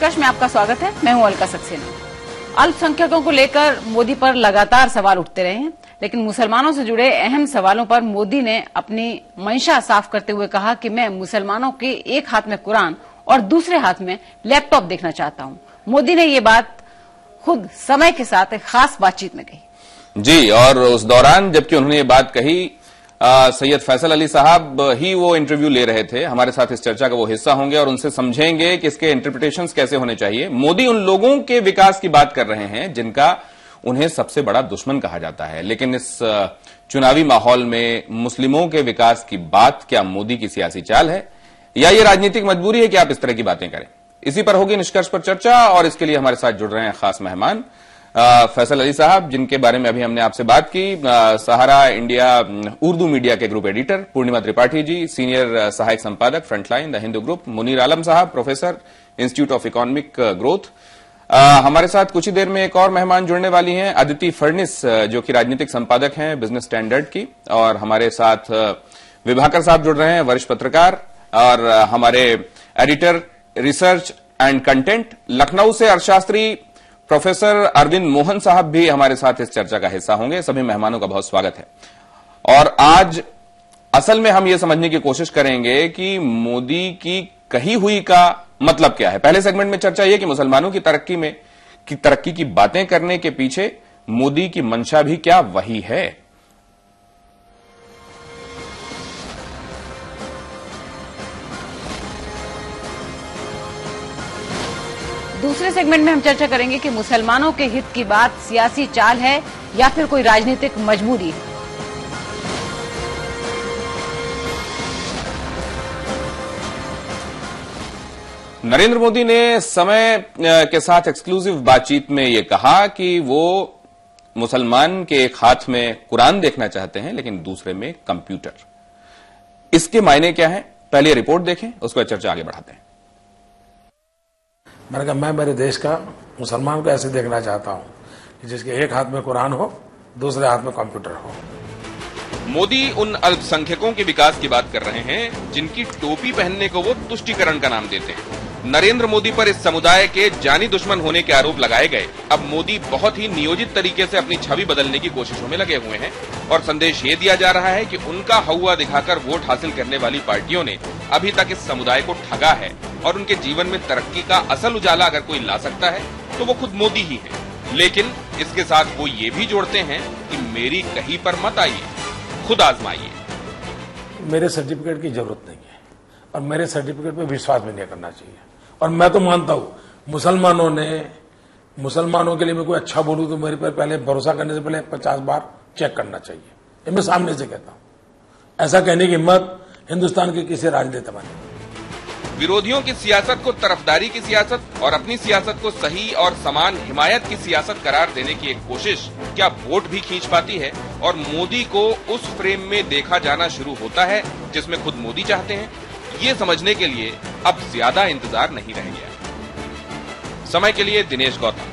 निष्कर्ष में आपका स्वागत है। मैं हूं अलका सक्सेना। अल्पसंख्यकों को लेकर मोदी पर लगातार सवाल उठते रहे हैं, लेकिन मुसलमानों से जुड़े अहम सवालों पर मोदी ने अपनी मंशा साफ करते हुए कहा कि मैं मुसलमानों के एक हाथ में कुरान और दूसरे हाथ में लैपटॉप देखना चाहता हूं। मोदी ने ये बात खुद समय के साथ एक खास बातचीत में कही। जी, और उस दौरान जबकि उन्होंने ये बात कही, सैयद फैसल अली साहब ही वो इंटरव्यू ले रहे थे। हमारे साथ इस चर्चा का वो हिस्सा होंगे और उनसे समझेंगे कि इसके इंटरप्रिटेशंस कैसे होने चाहिए। मोदी उन लोगों के विकास की बात कर रहे हैं जिनका उन्हें सबसे बड़ा दुश्मन कहा जाता है, लेकिन इस चुनावी माहौल में मुस्लिमों के विकास की बात क्या मोदी की सियासी चाल है या ये राजनीतिक मजबूरी है कि आप इस तरह की बातें करें? इसी पर होगी निष्कर्ष पर चर्चा और इसके लिए हमारे साथ जुड़ रहे हैं खास मेहमान फैसल अली साहब, जिनके बारे में अभी हमने आपसे बात की, सहारा इंडिया उर्दू मीडिया के group editor, Purnima Tripathi ji, senior सहायक संपादक Frontline the Hindu group, Munir Alam साहब, professor institute of economic growth. हमारे साथ कुछ ही देर में एक और मेहमान जुड़ने वाली हैं, अदिति फडनिस, जो कि राजनीतिक संपादक हैं बिजनेस स्टैंडर्ड की, और हमारे साथ विभाकर साहब जुड़ रहे हैं, वरिष्ठ पत्रकार, और हमारे editor research and content Lucknow से अर्थशास्त्री प्रोफेसर अरविंद मोहन साहब भी हमारे साथ इस चर्चा का हिस्सा होंगे। सभी मेहमानों का बहुत स्वागत है। और आज असल में हम ये समझने की कोशिश करेंगे कि मोदी की कही हुई का मतलब क्या है। पहले सेगमेंट में चर्चा यह कि मुसलमानों की तरक्की की बातें करने के पीछे मोदी की मंशा भी क्या वही है। दूसरे सेगमेंट में हम चर्चा करेंगे कि मुसलमानों के हित की बात सियासी चाल है या फिर कोई राजनीतिक मजबूरी है। नरेंद्र मोदी ने समय के साथ एक्सक्लूसिव बातचीत में यह कहा कि वो मुसलमान के एक हाथ में कुरान देखना चाहते हैं लेकिन दूसरे में कंप्यूटर। इसके मायने क्या है, पहले रिपोर्ट देखें, उसके बाद चर्चा आगे बढ़ाते हैं। मैंने कहा मैं मेरे देश का मुसलमान को ऐसे देखना चाहता हूं कि जिसके एक हाथ में कुरान हो, दूसरे हाथ में कंप्यूटर हो। मोदी उन अल्पसंख्यकों के विकास की बात कर रहे हैं जिनकी टोपी पहनने को वो तुष्टीकरण का नाम देते हैं। नरेंद्र मोदी पर इस समुदाय के जानी दुश्मन होने के आरोप लगाए गए। अब मोदी बहुत ही नियोजित तरीके से अपनी छवि बदलने की कोशिशों में लगे हुए हैं और संदेश ये दिया जा रहा है कि उनका हौवा दिखाकर वोट हासिल करने वाली पार्टियों ने अभी तक इस समुदाय को ठगा है और उनके जीवन में तरक्की का असल उजाला अगर कोई ला सकता है तो वो खुद मोदी ही है। लेकिन इसके साथ वो ये भी जोड़ते हैं कि मेरी कहीं पर मत आइए, खुद आजमाइए। मेरे सर्टिफिकेट की जरूरत नहीं है और मेरे सर्टिफिकेट पे विश्वास भी नहीं करना चाहिए। और मैं तो मानता हूं मुसलमानों के लिए मैं कोई अच्छा बोलूं तो मेरे पर पहले भरोसा करने से पहले 50 बार चेक करना चाहिए। ये मैं सामने से कहता हूं। ऐसा कहने की हिम्मत हिंदुस्तान के किसी राजनेता में नहीं। विरोधियों की सियासत को तरफदारी की सियासत और अपनी सियासत को सही और समान हिमायत की सियासत करार देने की एक कोशिश क्या वोट भी खींच पाती है और मोदी को उस फ्रेम में देखा जाना शुरू होता है जिसमें खुद मोदी चाहते हैं? ये समझने के लिए अब ज्यादा इंतजार नहीं रह गया। समय के लिए दिनेश गौतम।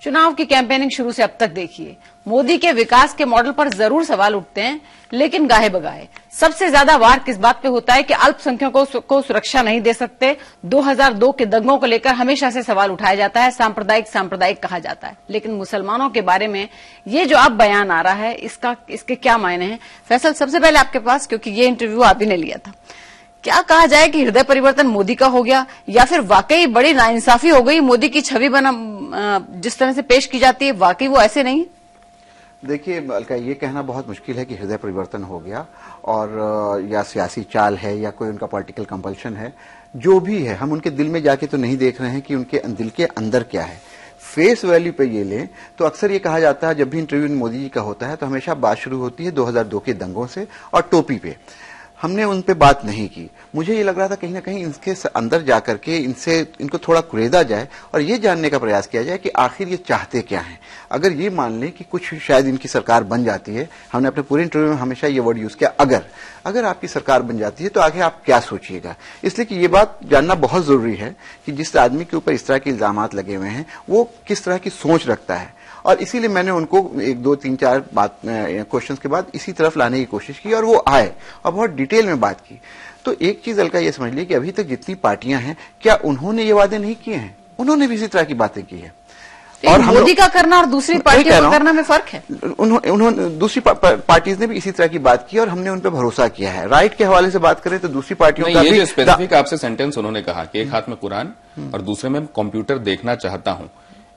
चुनाव की कैंपेनिंग शुरू से अब तक देखिए, मोदी के विकास के मॉडल पर जरूर सवाल उठते हैं, लेकिन गाहे बगाहे। सबसे ज्यादा वार किस बात पे होता है कि अल्पसंख्यकों को सुरक्षा नहीं दे सकते। 2002 के दंगों को लेकर हमेशा से सवाल उठाया जाता है, सांप्रदायिक कहा जाता है। लेकिन मुसलमानों के बारे में ये जो अब बयान आ रहा है, इसके क्या मायने हैं? फैसल, सबसे पहले आपके पास, क्योंकि ये इंटरव्यू आप ही ने लिया था, क्या कहा जाए कि हृदय परिवर्तन मोदी का हो गया या फिर वाकई बड़ी नाइंसाफी हो गई? मोदी की छवि जिस तरह से पेश की जाती है, वाकई वो ऐसे नहीं? देखिए अलका, ये कहना बहुत मुश्किल है कि हृदय परिवर्तन हो गया और या सियासी चाल है या कोई उनका पॉलिटिकल कंपल्शन है। जो भी है, हम उनके दिल में जाके तो नहीं देख रहे हैं कि उनके दिल के अंदर क्या है। फेस वैल्यू पे ये लें तो अक्सर ये कहा जाता है, जब भी इंटरव्यू मोदी जी का होता है तो हमेशा बात शुरू होती है 2002 के दंगों से और टोपी पे। हमने उन पे बात नहीं की। मुझे ये लग रहा था कहीं ना कहीं इनके अंदर जाकर के इनको थोड़ा कुरेदा जाए और ये जानने का प्रयास किया जाए कि आखिर ये चाहते क्या हैं। अगर ये मान लें कि कुछ शायद इनकी सरकार बन जाती है, हमने अपने पूरे इंटरव्यू में हमेशा ये वर्ड यूज किया, अगर आपकी सरकार बन जाती है तो आगे आप क्या सोचिएगा। इसलिए कि ये बात जानना बहुत जरूरी है कि जिस आदमी के ऊपर इस तरह के इल्जामात लगे हुए हैं वो किस तरह की सोच रखता है। और इसीलिए मैंने उनको 1, 2, 3, 4 क्वेश्चंस के बाद इसी तरफ लाने की कोशिश की और वो आए और बहुत डिटेल में बात की। तो एक चीज अलका ये समझ ली कि अभी तक जितनी पार्टियां हैं, क्या उन्होंने ये वादे नहीं किए हैं? उन्होंने भी इसी तरह की बातें की है। और मोदी का करना और दूसरी पार्टियों का करना में फर्क है। उन्होंने दूसरी पार्टीज ने भी इसी तरह की बात की और हमने उन पर भरोसा किया है। राइट के हवाले से बात करें तो दूसरी पार्टियों का ये स्पेसिफिक आपसे सेंटेंस उन्होंने कहा कि एक हाथ में कुरान और दूसरे में कंप्यूटर देखना चाहता हूं,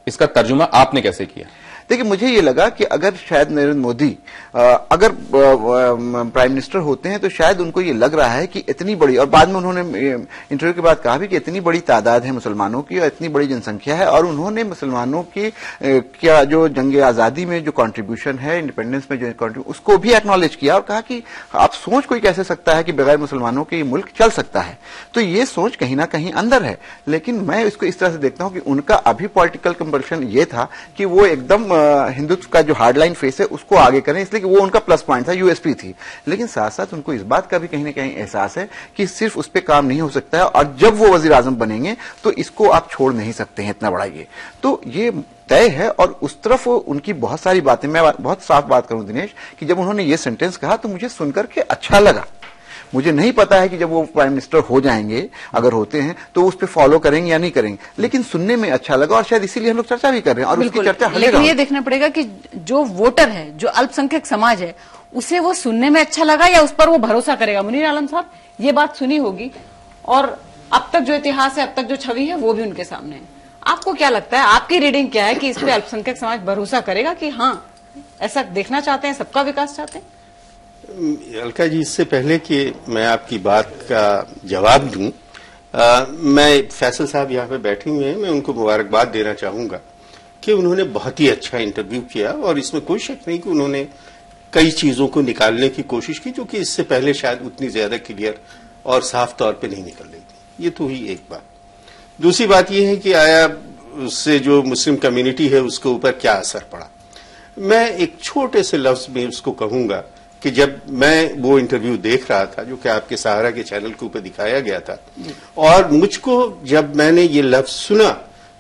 इसका तर्जुमा आपने कैसे किया? देखिए, मुझे ये लगा कि अगर शायद नरेंद्र मोदी अगर प्राइम मिनिस्टर होते हैं तो शायद उनको ये लग रहा है कि इतनी बड़ी, और बाद में उन्होंने इंटरव्यू के बाद कहा भी कि इतनी बड़ी तादाद है मुसलमानों की और इतनी बड़ी जनसंख्या है, और उन्होंने मुसलमानों की क्या जो जंग आजादी में जो कंट्रीब्यूशन है, इंडिपेंडेंस में जो कंट्रीब्यूशन, उसको भी एक्नॉलेज किया और कहा कि आप सोच कोई कैसे सकता है कि बगैर मुसलमानों के ये मुल्क चल सकता है। तो ये सोच कहीं ना कहीं अंदर है, लेकिन मैं इसको इस तरह से देखता हूं कि उनका अभी पॉलिटिकल कंपल्शन ये था कि वो एकदम हिंदुत्व का जो हार्डलाइन फेस है उसको आगे करें, इसलिए कि वो उनका प्लस पॉइंट था, यूएसपी थी। लेकिन साथ साथ उनको इस बात का भी कहीं ना कहीं एहसास है कि सिर्फ उस पर काम नहीं हो सकता है, और जब वो वजीर आजम बनेंगे तो इसको आप छोड़ नहीं सकते हैं, इतना बड़ा ये तो ये तय है। और उस तरफ उनकी बहुत सारी बातें, मैं बहुत साफ बात करूं दिनेश, कि जब उन्होंने ये सेंटेंस कहा तो मुझे सुनकर के अच्छा लगा। मुझे नहीं पता है कि जब वो प्राइम मिनिस्टर हो जाएंगे, अगर होते हैं, तो उस पर फॉलो करेंगे या नहीं करेंगे, लेकिन सुनने में अच्छा लगा और शायद इसीलिए हम लोग चर्चा भी कर रहे हैं। और उसकी चर्चा लेकिन ये देखना पड़ेगा कि जो वोटर है, जो अल्पसंख्यक समाज है, उसे वो सुनने में अच्छा लगा या उस पर वो भरोसा करेगा। मुनीर आलम साहब, ये बात सुनी होगी और अब तक जो इतिहास है, अब तक जो छवि है, वो भी उनके सामने है। आपको क्या लगता है, आपकी रीडिंग क्या है कि इस पे अल्पसंख्यक समाज भरोसा करेगा कि हाँ ऐसा देखना चाहते हैं, सबका विकास चाहते हैं? अलका जी, इससे पहले कि मैं आपकी बात का जवाब दूं, मैं फैसल साहब यहाँ पे बैठे हुए हैं, मैं उनको मुबारकबाद देना चाहूंगा कि उन्होंने बहुत ही अच्छा इंटरव्यू किया और इसमें कोई शक नहीं कि उन्होंने कई चीजों को निकालने की कोशिश की जो कि इससे पहले शायद उतनी ज्यादा क्लियर और साफ तौर पे नहीं निकल रही थी। ये तो हुई एक बात। दूसरी बात यह है कि आया उससे जो मुस्लिम कम्युनिटी है उसके ऊपर क्या असर पड़ा। मैं एक छोटे से लफ्ज में उसको कहूंगा कि जब मैं वो इंटरव्यू देख रहा था जो कि आपके सहारा के चैनल के ऊपर दिखाया गया था, और मुझको जब मैंने ये लफ्ज सुना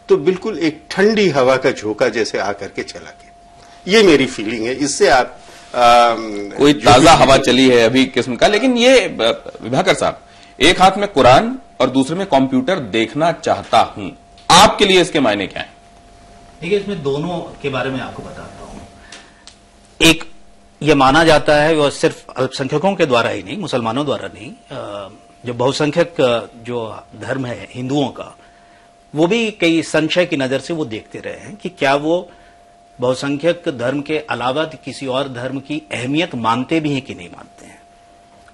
तो बिल्कुल एक ठंडी हवा का झोंका जैसे आकर के चला गया। ये मेरी फीलिंग है। इससे आप कोई ताजा हवा चली है अभी किस्म का। लेकिन ये विभाकर साहब, एक हाथ में कुरान और दूसरे में कंप्यूटर देखना चाहता हूं, आपके लिए इसके मायने क्या है? देखिए, इसमें दोनों के बारे में आपको बताता हूं। एक, ये माना जाता है, और सिर्फ अल्पसंख्यकों के द्वारा ही नहीं, मुसलमानों द्वारा नहीं, जो बहुसंख्यक जो धर्म है हिंदुओं का, वो भी कई संशय की नजर से वो देखते रहे हैं कि क्या वो बहुसंख्यक धर्म के अलावा किसी और धर्म की अहमियत मानते भी हैं कि नहीं मानते हैं।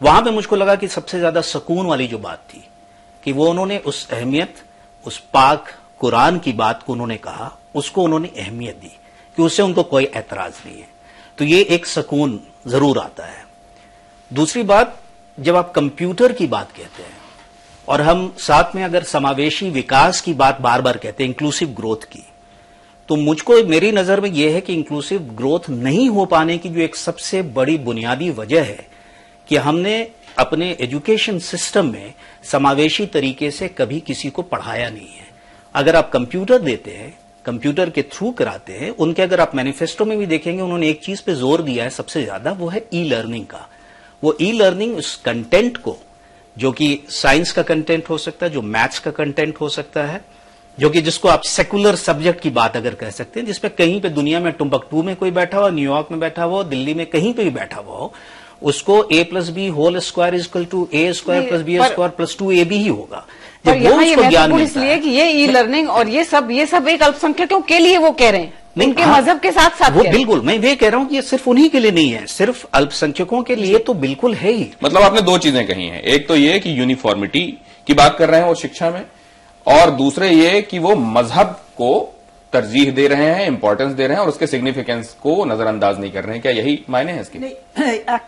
वहां पे मुझको लगा कि सबसे ज्यादा सुकून वाली जो बात थी कि वो उन्होंने उस अहमियत, उस पाक कुरान की बात को उन्होंने कहा, उसको उन्होंने अहमियत दी कि उससे उनको कोई ऐतराज नहीं है। तो ये एक सुकून जरूर आता है। दूसरी बात, जब आप कंप्यूटर की बात कहते हैं और हम साथ में अगर समावेशी विकास की बात बार बार कहते हैं, इंक्लूसिव ग्रोथ की, तो मुझको, मेरी नजर में यह है कि इंक्लूसिव ग्रोथ नहीं हो पाने की जो एक सबसे बड़ी बुनियादी वजह है कि हमने अपने एजुकेशन सिस्टम में समावेशी तरीके से कभी किसी को पढ़ाया नहीं है। अगर आप कंप्यूटर देते हैं, कंप्यूटर के थ्रू कराते हैं, उनके अगर आप मैनिफेस्टो में भी देखेंगे, उन्होंने एक चीज पे जोर दिया है सबसे ज्यादा, वो है ई लर्निंग का। वो ई लर्निंग उस कंटेंट को, जो कि साइंस का कंटेंट हो सकता है, जो मैथ्स का कंटेंट हो सकता है, जो कि जिसको आप सेकुलर सब्जेक्ट की बात अगर कह सकते हैं, जिसपे कहीं पे दुनिया में टुम्बकटू में कोई बैठा हुआ, न्यूयॉर्क में बैठा हुआ, दिल्ली में कहीं पे भी बैठा हुआ हो, उसको a+b² equal to a² + b² + 2ab ही होगा। पर यहाँ ये महत्वपूर्ण इसलिए कि ये ई लर्निंग और ये सब एक अल्पसंख्यकों के लिए वो कह रहे हैं, उनके मजहब के साथ साथ। वो बिल्कुल, मैं ये कह रहा हूं कि ये सिर्फ उन्हीं के लिए नहीं है, सिर्फ अल्पसंख्यकों के लिए तो बिल्कुल है ही। मतलब आपने दो चीजें कही हैं, एक तो ये कि यूनिफॉर्मिटी की बात कर रहे हैं वो शिक्षा में, और दूसरे ये कि वो मजहब को तरजीह दे रहे हैं, इंपॉर्टेंस दे रहे हैं और उसके सिग्निफिकेंस को नजरअंदाज नहीं कर रहे हैं। क्या यही मायने हैं इसके? नहीं,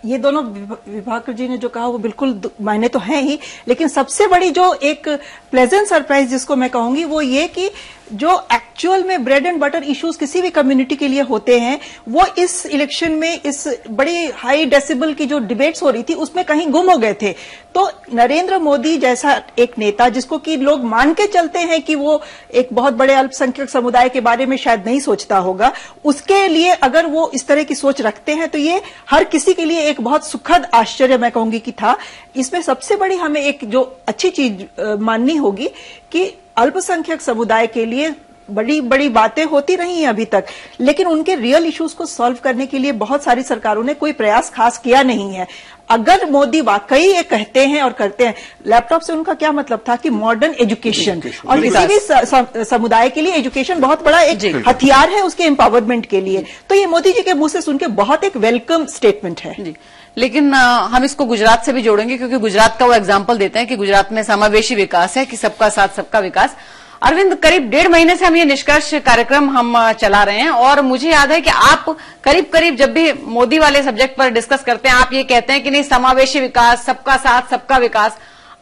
ये दोनों विभाकर जी ने जो कहा वो बिल्कुल मायने तो हैं ही, लेकिन सबसे बड़ी जो एक प्लेजेंट सरप्राइज जिसको मैं कहूंगी वो ये कि जो एक्चुअल में ब्रेड एंड बटर इश्यूज किसी भी कम्युनिटी के लिए होते हैं, वो इस इलेक्शन में इस बड़ी हाई डेसिबल की जो डिबेट्स हो रही थी उसमें कहीं गुम हो गए थे। तो नरेंद्र मोदी जैसा एक नेता जिसको कि लोग मान के चलते हैं कि वो एक बहुत बड़े अल्पसंख्यक समुदाय के बारे में शायद नहीं सोचता होगा, उसके लिए अगर वो इस तरह की सोच रखते हैं तो ये हर किसी के लिए एक बहुत सुखद आश्चर्य मैं कहूंगी कि था। इसमें सबसे बड़ी हमें एक जो अच्छी चीज माननी होगी कि अल्पसंख्यक समुदाय के लिए बड़ी बड़ी बातें होती रही हैं अभी तक, लेकिन उनके रियल इश्यूज को सॉल्व करने के लिए बहुत सारी सरकारों ने कोई प्रयास खास किया नहीं है। अगर मोदी वाकई ये कहते हैं और करते हैं, लैपटॉप से उनका क्या मतलब था कि मॉडर्न एजुकेशन, और किसी भी समुदाय के लिए एजुकेशन बहुत बड़ा एक हथियार है उसके एम्पावरमेंट के लिए, तो ये मोदी जी के मुंह से सुन के बहुत एक वेलकम स्टेटमेंट है। जी, लेकिन हम इसको गुजरात से भी जोड़ेंगे क्योंकि गुजरात का वो एग्जाम्पल देते हैं कि गुजरात में समावेशी विकास है, कि सबका साथ सबका विकास। अरविंद, करीब 1.5 महीने से हम ये निष्कर्ष कार्यक्रम हम चला रहे हैं और मुझे याद है कि आप करीब जब भी मोदी वाले सब्जेक्ट पर डिस्कस करते हैं आप ये कहते हैं कि नहीं, समावेशी विकास, सबका साथ सबका विकास।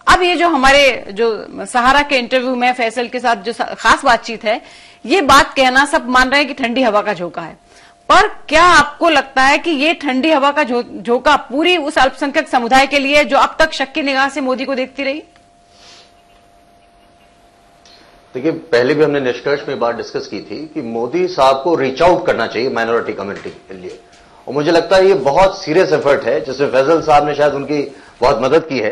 अब ये जो हमारे जो सहारा के इंटरव्यू में फैसल के साथ जो खास बातचीत है, ये बात कहना सब मान रहे हैं कि ठंडी हवा का झोंका है, पर क्या आपको लगता है कि ये ठंडी हवा का झोंका पूरी उस अल्पसंख्यक समुदाय के लिए जो अब तक शक की निगाह से मोदी को देखती रही? देखिए, पहले भी हमने निष्कर्ष में बात डिस्कस की थी कि मोदी साहब को रीच आउट करना चाहिए माइनॉरिटी कम्युनिटी के लिए, और मुझे लगता है ये बहुत सीरियस एफर्ट है जिसमें फैसल साहब ने शायद उनकी बहुत मदद की है।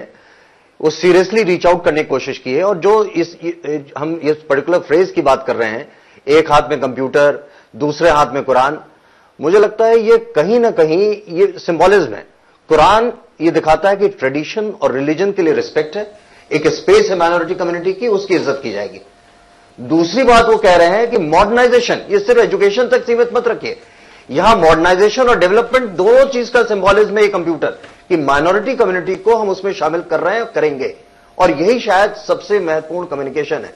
वो सीरियसली रीच आउट करने की कोशिश की है, और जो हम इस पर्टिकुलर फ्रेज की बात कर रहे हैं, एक हाथ में कंप्यूटर दूसरे हाथ में कुरान, मुझे लगता है ये कहीं ना कहीं ये सिंबॉलिज्म है। कुरान ये दिखाता है कि ट्रेडिशन और रिलीजन के लिए रिस्पेक्ट है, एक स्पेस है माइनॉरिटी कम्युनिटी की, उसकी इज्जत की जाएगी। दूसरी बात वो कह रहे हैं कि मॉडर्नाइजेशन, ये सिर्फ एजुकेशन तक सीमित मत रखिए, यहां मॉडर्नाइजेशन और डेवलपमेंट दोनों चीज का सिंबॉलिज्म है ये कंप्यूटर, कि माइनॉरिटी कम्युनिटी को हम उसमें शामिल कर रहे हैं और करेंगे, और यही शायद सबसे महत्वपूर्ण कम्युनिकेशन है।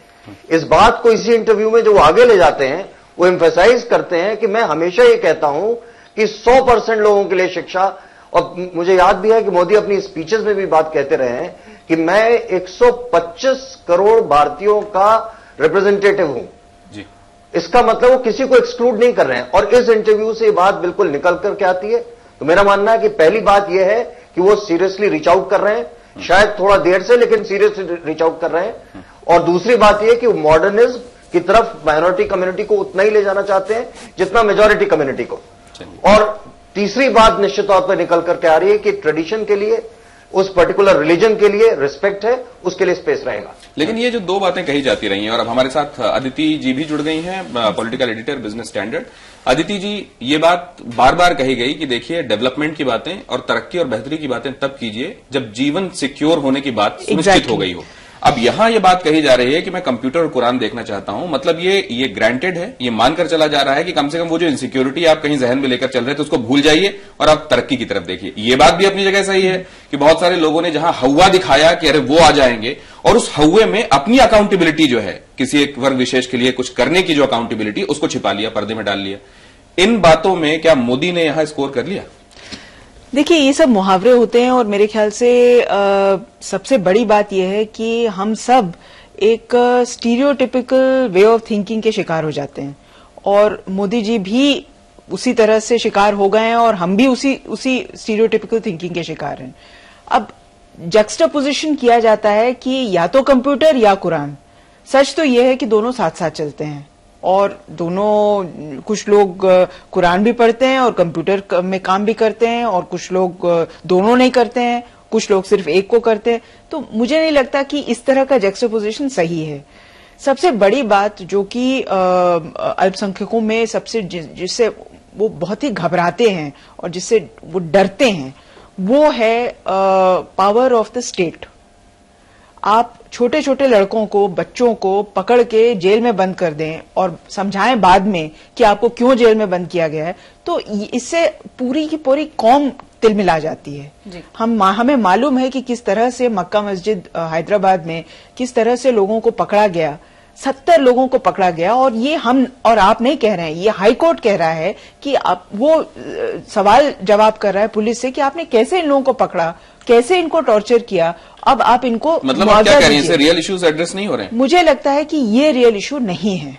इस बात को इसी इंटरव्यू में जो वो आगे ले जाते हैं, वो एम्फेसाइज करते हैं कि मैं हमेशा ये कहता हूं कि 100% लोगों के लिए शिक्षा, और मुझे याद भी है कि मोदी अपनी स्पीचेस में भी बात कहते रहे हैं कि मैं 125 करोड़ भारतीयों का रिप्रेजेंटेटिव हूं जी। इसका मतलब वो किसी को एक्सक्लूड नहीं कर रहे हैं, और इस इंटरव्यू से ये बात बिल्कुल निकल करके आती है। तो मेरा मानना है कि पहली बात यह है कि वो सीरियसली रीच आउट कर रहे हैं, शायद थोड़ा देर से, लेकिन सीरियसली रीच आउट कर रहे हैं। और दूसरी बात यह कि वो मॉडर्निज्म की तरफ माइनॉरिटी कम्युनिटी को उतना ही ले जाना चाहते हैं जितना मेजॉरिटी कम्युनिटी को। और तीसरी बात निश्चित तौर पर निकल करके आ रही है कि ट्रेडिशन के लिए, उस पर्टिकुलर रिलीजन के लिए रिस्पेक्ट है, उसके लिए स्पेस रहेगा। लेकिन ये जो दो बातें कही जाती रही हैं, और अब हमारे साथ अदिति जी भी जुड़ गई हैं, political editor Business Standard. Aditi ji, ये बात बार बार कही गई कि देखिए, डेवलपमेंट की बातें और तरक्की और बेहतरी की बातें तब कीजिए जब जीवन सिक्योर होने की बात सुनिश्चित हो गई हो। अब यहां ये बात कही जा रही है कि मैं कंप्यूटर और कुरान देखना चाहता हूं, मतलब ये ग्रांटेड है, ये मानकर चला जा रहा है कि कम से कम वो जो इनसिक्योरिटी आप कहीं जहन में लेकर चल रहे थे उसको भूल जाइए और आप तरक्की की तरफ देखिए। ये बात भी अपनी जगह सही है कि बहुत सारे लोगों ने जहां हवा दिखाया कि अरे वो आ जाएंगे, और उस हवे में अपनी अकाउंटेबिलिटी जो है, किसी एक वर्ग विशेष के लिए कुछ करने की जो अकाउंटेबिलिटी, उसको छिपा लिया, पर्दे में डाल लिया। इन बातों में क्या मोदी ने यहां स्कोर कर लिया? देखिए, ये सब मुहावरे होते हैं, और मेरे ख्याल से सबसे बड़ी बात यह है कि हम सब एक स्टीरियोटिपिकल वे ऑफ थिंकिंग के शिकार हो जाते हैं, और मोदी जी भी उसी तरह से शिकार हो गए हैं, और हम भी उसी स्टीरियोटिपिकल थिंकिंग के शिकार हैं। अब जक्स्टापोजिशन किया जाता है कि या तो कंप्यूटर या कुरान। सच तो यह है कि दोनों साथ साथ चलते हैं, और दोनों, कुछ लोग कुरान भी पढ़ते हैं और कंप्यूटर में काम भी करते हैं, और कुछ लोग दोनों नहीं करते हैं, कुछ लोग सिर्फ एक को करते हैं। तो मुझे नहीं लगता कि इस तरह का जक्स्टापोजिशन सही है। सबसे बड़ी बात जो कि अल्पसंख्यकों में सबसे जिससे वो बहुत ही घबराते हैं और जिससे वो डरते हैं, वो है पावर ऑफ द स्टेट। आप छोटे छोटे लड़कों को, बच्चों को पकड़ के जेल में बंद कर दें और समझाएं बाद में कि आपको क्यों जेल में बंद किया गया है, तो इससे पूरी की पूरी कौम तिलमिला जाती है। हमें मालूम है कि किस तरह से मक्का मस्जिद हैदराबाद में किस तरह से लोगों को पकड़ा गया, 70 लोगों को पकड़ा गया, और ये हम और आप नहीं कह रहे हैं, ये हाई कोर्ट कह रहा है कि आप, वो सवाल जवाब कर रहा है पुलिस से कि आपने कैसे इन लोगों को पकड़ा, कैसे इनको टॉर्चर किया, अब आप इनको मतलब आप क्या कह रहे हैं, रियल इश्यूज एड्रेस नहीं हो रहे हैं? मुझे लगता है कि ये रियल इशू नहीं है।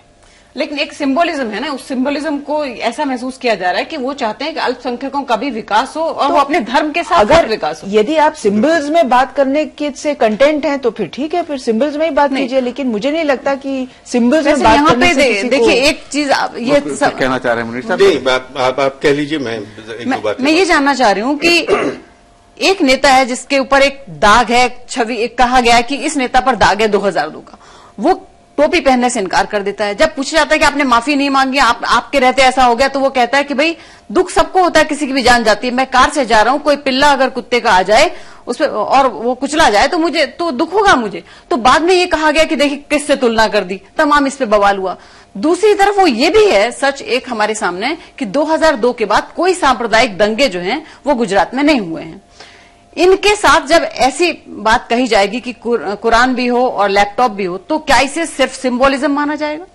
लेकिन एक सिंबोलिज्म है ना, उस सिंबोलिज्म को ऐसा महसूस किया जा रहा है कि वो चाहते हैं कि अल्पसंख्यकों का भी विकास हो और वो अपने धर्म के साथ अगर विकास हो। यदि आप सिंबल्स में बात करने के से कंटेंट हैं तो फिर ठीक है, फिर सिंबल्स में ही बात कीजिए, लेकिन मुझे नहीं लगता कि सिंबल्स में बात करने से किसी को। देखिए एक चीज ये कहना चाह रहे हैं मुनीर साहब। नहीं, आप कह लीजिए, मैं ये जानना चाह रही हूँ कि एक नेता है जिसके ऊपर एक दाग है, छवि, एक कहा गया है कि इस नेता पर दाग है 2002 का, वो टोपी पहनने से इनकार कर देता है। जब पूछा जाता है कि आपने माफी नहीं मांगी, आपके रहते ऐसा हो गया, तो वो कहता है कि भाई दुख सबको होता है, किसी की भी जान जाती है, मैं कार से जा रहा हूं, कोई पिल्ला अगर कुत्ते का आ जाए उस पर और वो कुचला जाए तो मुझे तो दुख होगा मुझे। तो बाद में ये कहा गया कि देखिए किससे तुलना कर दी, तमाम इस पे बवाल हुआ। दूसरी तरफ वो ये भी है सच एक हमारे सामने कि 2002 के बाद कोई सांप्रदायिक दंगे जो हैं वो गुजरात में नहीं हुए हैं। इनके साथ जब ऐसी बात कही जाएगी कि कुरान भी हो और लैपटॉप भी हो, तो क्या इसे सिर्फ सिंबोलिज्म माना जाएगा?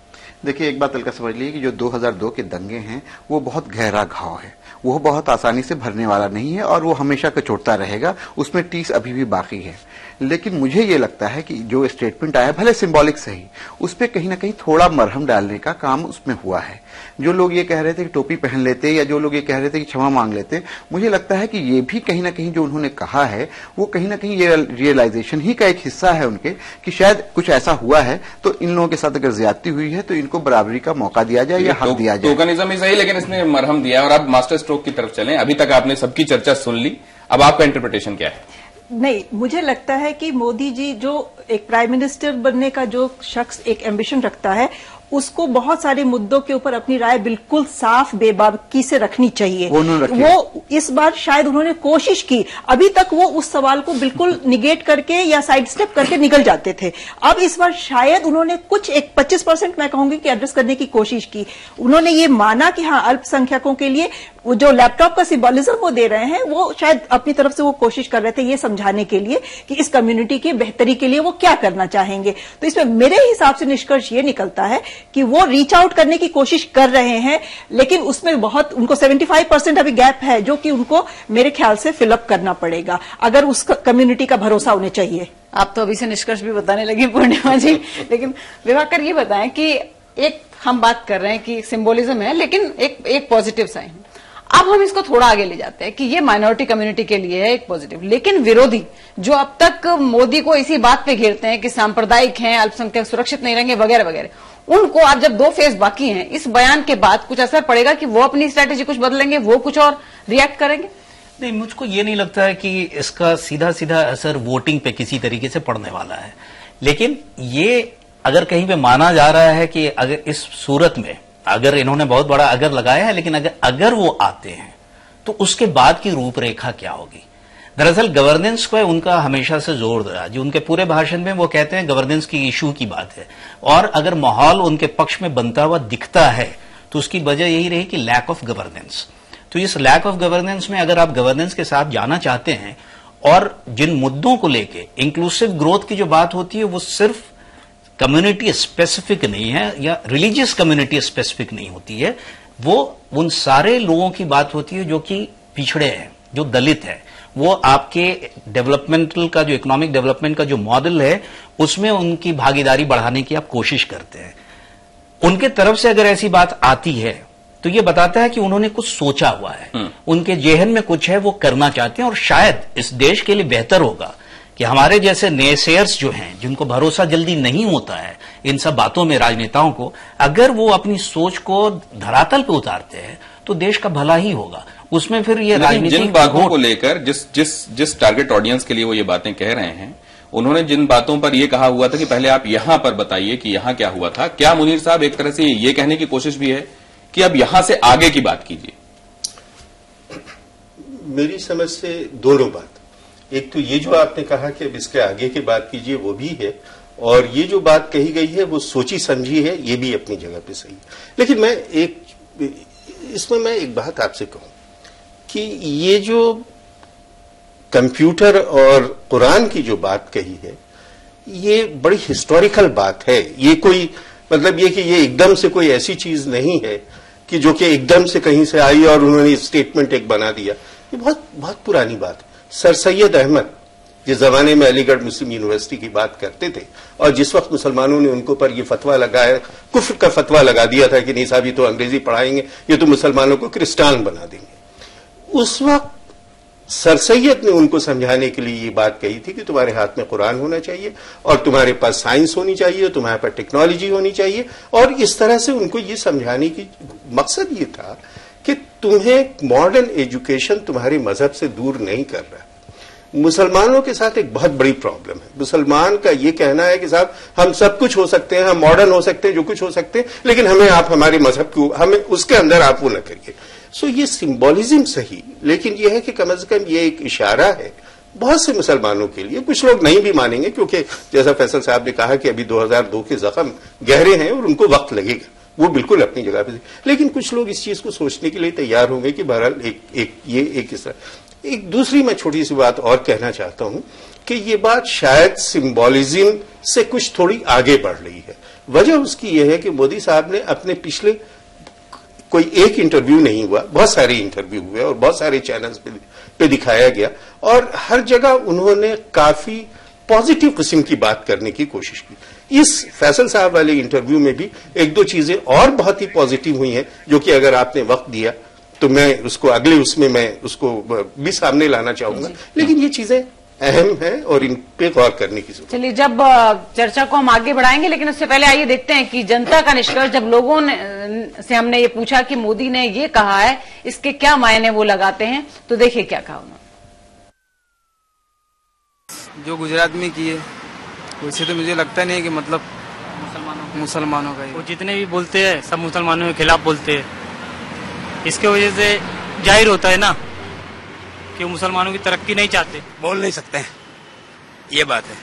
देखिए एक बात हल्का समझ लीजिए कि जो 2002 के दंगे हैं वो बहुत गहरा घाव है, वो बहुत आसानी से भरने वाला नहीं है और वो हमेशा कचोटता रहेगा, उसमें टीस अभी भी बाकी है। लेकिन मुझे ये लगता है कि जो स्टेटमेंट आया भले सिंबॉलिक सही, उस पर कहीं ना कहीं थोड़ा मरहम डालने का काम उसमें हुआ है। जो लोग ये कह रहे थे कि टोपी पहन लेते या जो लोग ये कह रहे थे कि क्षमा मांग लेते, मुझे लगता है कि ये भी कहीं ना कहीं जो उन्होंने कहा है वो कहीं ना कहीं ये रियलाइजेशन ही का एक हिस्सा है उनके कि शायद कुछ ऐसा हुआ है तो इन लोगों के साथ अगर ज्यादती हुई है तो इनको बराबरी का मौका दिया जाए या हक दिया जाए। टोकनिज्म ही सही, लेकिन इसने मरहम दिया। और अब मास्टर स्ट्रोक की तरफ चलें। अभी तक आपने सबकी चर्चा सुन ली, अब आपका इंटरप्रिटेशन क्या है? नहीं, मुझे लगता है कि मोदी जी जो एक प्राइम मिनिस्टर बनने का जो शख्स एक एम्बिशन रखता है, उसको बहुत सारे मुद्दों के ऊपर अपनी राय बिल्कुल साफ बेबाकी से रखनी चाहिए। वो इस बार शायद उन्होंने कोशिश की, अभी तक वो उस सवाल को बिल्कुल निगेट करके या साइड स्टेप करके निकल जाते थे। अब इस बार शायद उन्होंने कुछ एक 25% मैं कहूंगी कि एड्रेस करने की कोशिश की। उन्होंने ये माना कि हाँ, अल्पसंख्यकों के लिए वो जो लैपटॉप का सिंबॉलिज्म वो दे रहे हैं, वो शायद अपनी तरफ से वो कोशिश कर रहे थे ये समझाने के लिए कि इस कम्युनिटी की बेहतरी के लिए वो क्या करना चाहेंगे। तो इसमें मेरे हिसाब से निष्कर्ष ये निकलता है कि वो रीच आउट करने की कोशिश कर रहे हैं, लेकिन उसमें बहुत उनको 75% अभी गैप है जो कि उनको मेरे ख्याल से फिलअप करना पड़ेगा अगर उस कम्युनिटी का भरोसा उन्हें चाहिए। आप तो अभी से निष्कर्ष भी बताने लगी पूर्णिमा जी, लेकिन विभाकर ये बताएं कि एक हम बात कर रहे हैं कि सिंबोलिज्म है, लेकिन एक पॉजिटिव साइन है। अब हम इसको थोड़ा आगे ले जाते हैं कि ये माइनॉरिटी कम्युनिटी के लिए है एक पॉजिटिव, लेकिन विरोधी जो अब तक मोदी को इसी बात पे घेरते हैं कि सांप्रदायिक हैं, अल्पसंख्यक सुरक्षित नहीं रहेंगे वगैरह वगैरह, उनको आज जब 2 फेज बाकी हैं, इस बयान के बाद कुछ असर पड़ेगा कि वो अपनी स्ट्रैटेजी कुछ बदलेंगे, वो कुछ और रिएक्ट करेंगे? नहीं, मुझको ये नहीं लगता है कि इसका सीधा सीधा असर वोटिंग पे किसी तरीके से पड़ने वाला है। लेकिन ये अगर कहीं पे माना जा रहा है कि अगर इस सूरत में अगर इन्होंने बहुत बड़ा अगर लगाया है, लेकिन अगर वो आते हैं तो उसके बाद की रूपरेखा क्या होगी। दरअसल गवर्नेंस पे उनका हमेशा से जोर रहा, जो उनके पूरे भाषण में वो कहते हैं गवर्नेंस की इशू की बात है, और अगर माहौल उनके पक्ष में बनता हुआ दिखता है तो उसकी वजह यही रही कि लैक ऑफ गवर्नेंस। तो इस लैक ऑफ गवर्नेंस में अगर आप गवर्नेंस के साथ जाना चाहते हैं और जिन मुद्दों को लेके इंक्लूसिव ग्रोथ की जो बात होती है वो सिर्फ कम्युनिटी स्पेसिफिक नहीं है या रिलीजियस कम्युनिटी स्पेसिफिक नहीं होती है, वो उन सारे लोगों की बात होती है जो कि पिछड़े हैं, जो दलित है। वो आपके डेवलपमेंटल का जो इकोनॉमिक डेवलपमेंट का जो मॉडल है उसमें उनकी भागीदारी बढ़ाने की आप कोशिश करते हैं। उनके तरफ से अगर ऐसी बात आती है तो ये बताता है कि उन्होंने कुछ सोचा हुआ है, उनके जेहन में कुछ है, वो करना चाहते हैं। और शायद इस देश के लिए बेहतर होगा कि हमारे जैसे नेसेयर्स जो हैं, जिनको भरोसा जल्दी नहीं होता है इन सब बातों में राजनेताओं को, अगर वो अपनी सोच को धरातल पे उतारते हैं तो देश का भला ही होगा। उसमें फिर ये राजनीतिक जिन बातों को लेकर जिस टारगेट ऑडियंस के लिए वो ये बातें कह रहे हैं, उन्होंने जिन बातों पर ये कहा हुआ था कि पहले आप यहां पर बताइए कि यहां क्या हुआ था, क्या मुनीर साहब एक तरह से ये कहने की कोशिश भी है कि अब यहां से आगे की बात कीजिए? मेरी समझ से दोनों बात, एक तो ये जो आपने कहा कि अब इसके आगे की बात कीजिए वो भी है, और ये जो बात कही गई है वो सोची समझी है, ये भी अपनी जगह पे सही है। लेकिन मैं एक बात आपसे कहूं कि ये जो कंप्यूटर और कुरान की जो बात कही है ये बड़ी हिस्टोरिकल बात है। ये कोई मतलब ये कि ये एकदम से कोई ऐसी चीज नहीं है कि जो कि एकदम से कहीं से आई और उन्होंने स्टेटमेंट एक बना दिया। ये बहुत बहुत पुरानी बात है। सर सैयद अहमद जिस जमाने में अलीगढ़ मुस्लिम यूनिवर्सिटी की बात करते थे और जिस वक्त मुसलमानों ने उनको पर ये फतवा लगाया, कुफ्र का फतवा लगा दिया था कि नहीं साहब ये तो अंग्रेजी पढ़ाएंगे, ये तो मुसलमानों को क्रिस्टान बना देंगे, उस वक्त सर सैयद ने उनको समझाने के लिए ये बात कही थी कि तुम्हारे हाथ में कुरान होना चाहिए और तुम्हारे पास साइंस होनी चाहिए, तुम्हारे पास टेक्नोलॉजी होनी चाहिए। और इस तरह से उनको ये समझाने की मकसद ये था कि तुम्हें मॉडर्न एजुकेशन तुम्हारे मजहब से दूर नहीं कर रहा। मुसलमानों के साथ एक बहुत बड़ी प्रॉब्लम है। मुसलमान का ये कहना है कि साहब हम सब कुछ हो सकते हैं, हम मॉडर्न हो सकते हैं, जो कुछ हो सकते हैं, लेकिन हमें आप हमारे मजहब को, हमें उसके अंदर आप वो न करिए। सो ये सिंबॉलिज्म सही, लेकिन यह है कि कम से कम ये एक इशारा है बहुत से मुसलमानों के लिए। कुछ लोग नहीं भी मानेंगे क्योंकि जैसा फैसल साहब ने कहा कि अभी 2002 के जख्म गहरे हैं और उनको वक्त लगेगा, वो बिल्कुल अपनी जगह पे। लेकिन कुछ लोग इस चीज को सोचने के लिए तैयार होंगे कि बहरहाल एक इस तरह। एक दूसरी मैं छोटी सी बात और कहना चाहता हूं कि ये बात शायद सिंबॉलिज्म से कुछ थोड़ी आगे बढ़ रही है। वजह उसकी यह है कि मोदी साहब ने अपने पिछले कोई एक इंटरव्यू नहीं हुआ, बहुत सारे इंटरव्यू हुए और बहुत सारे चैनल्स पे दिखाया गया और हर जगह उन्होंने काफी पॉजिटिव किस्म की बात करने की कोशिश की। इस फैसल साहब वाले इंटरव्यू में भी एक दो चीजें और बहुत ही पॉजिटिव हुई हैं, जो कि अगर आपने वक्त दिया तो मैं उसको अगले उसमें मैं उसको भी सामने लाना चाहूंगा। लेकिन ये चीजें अहम है और इन पे गौर करने की जरूरत। चलिए, जब चर्चा को हम आगे बढ़ाएंगे, लेकिन उससे पहले आइए देखते हैं कि जनता का निष्कर्ष। जब लोगों ने से हमने ये पूछा कि मोदी ने ये कहा है, इसके क्या मायने वो लगाते हैं, तो देखिए क्या कहा उन्होंने। जो गुजरात में किए वैसे तो मुझे लगता नहीं कि मतलब मुसलमानों का वो जितने भी बोलते हैं सब मुसलमानों के खिलाफ बोलते हैं। इसके वजह से जाहिर होता है ना कि वो मुसलमानों की तरक्की नहीं चाहते। बोल नहीं सकते हैं, ये बात है।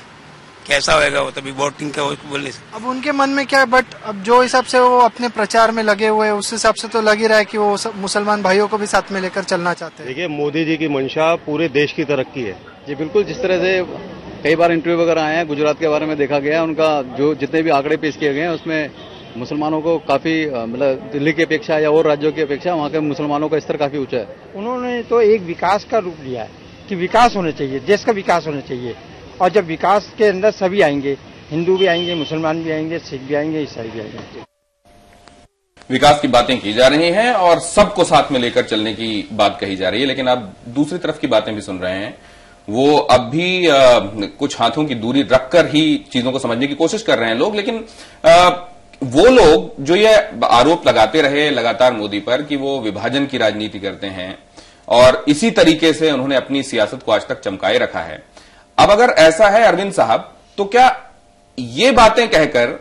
कैसा होएगा वो तभी वोटिंग का बोल नहीं सकते। अब उनके मन में क्या है, बट अब जो हिसाब से वो अपने प्रचार में लगे हुए हैं उस हिसाब से तो लग ही रहा है कि वो मुसलमान भाइयों को भी साथ में लेकर चलना चाहते हैं। देखिए, मोदी जी की मंशा पूरे देश की तरक्की है जी। बिल्कुल, जिस तरह से कई बार इंटरव्यू वगैरह आए हैं, गुजरात के बारे में देखा गया है, उनका जो जितने भी आंकड़े पेश किए गए हैं उसमें मुसलमानों को काफी मतलब दिल्ली की अपेक्षा या और राज्यों की अपेक्षा वहाँ के मुसलमानों का स्तर काफी ऊंचा है। उन्होंने तो एक विकास का रूप लिया है कि विकास होना चाहिए, देश का विकास होना चाहिए। और जब विकास के अंदर सभी आएंगे, हिंदू भी आएंगे, मुसलमान भी आएंगे, सिख भी आएंगे, ईसाई भी आएंगे। विकास की बातें की जा रही हैं और सबको साथ में लेकर चलने की बात कही जा रही है, लेकिन आप दूसरी तरफ की बातें भी सुन रहे हैं। वो अब भी कुछ हाथों की दूरी रखकर ही चीजों को समझने की कोशिश कर रहे हैं लोग। लेकिन वो लोग जो ये आरोप लगाते रहे लगातार मोदी पर कि वो विभाजन की राजनीति करते हैं और इसी तरीके से उन्होंने अपनी सियासत को आज तक चमकाए रखा है। अब अगर ऐसा है अरविंद साहब, तो क्या ये बातें कहकर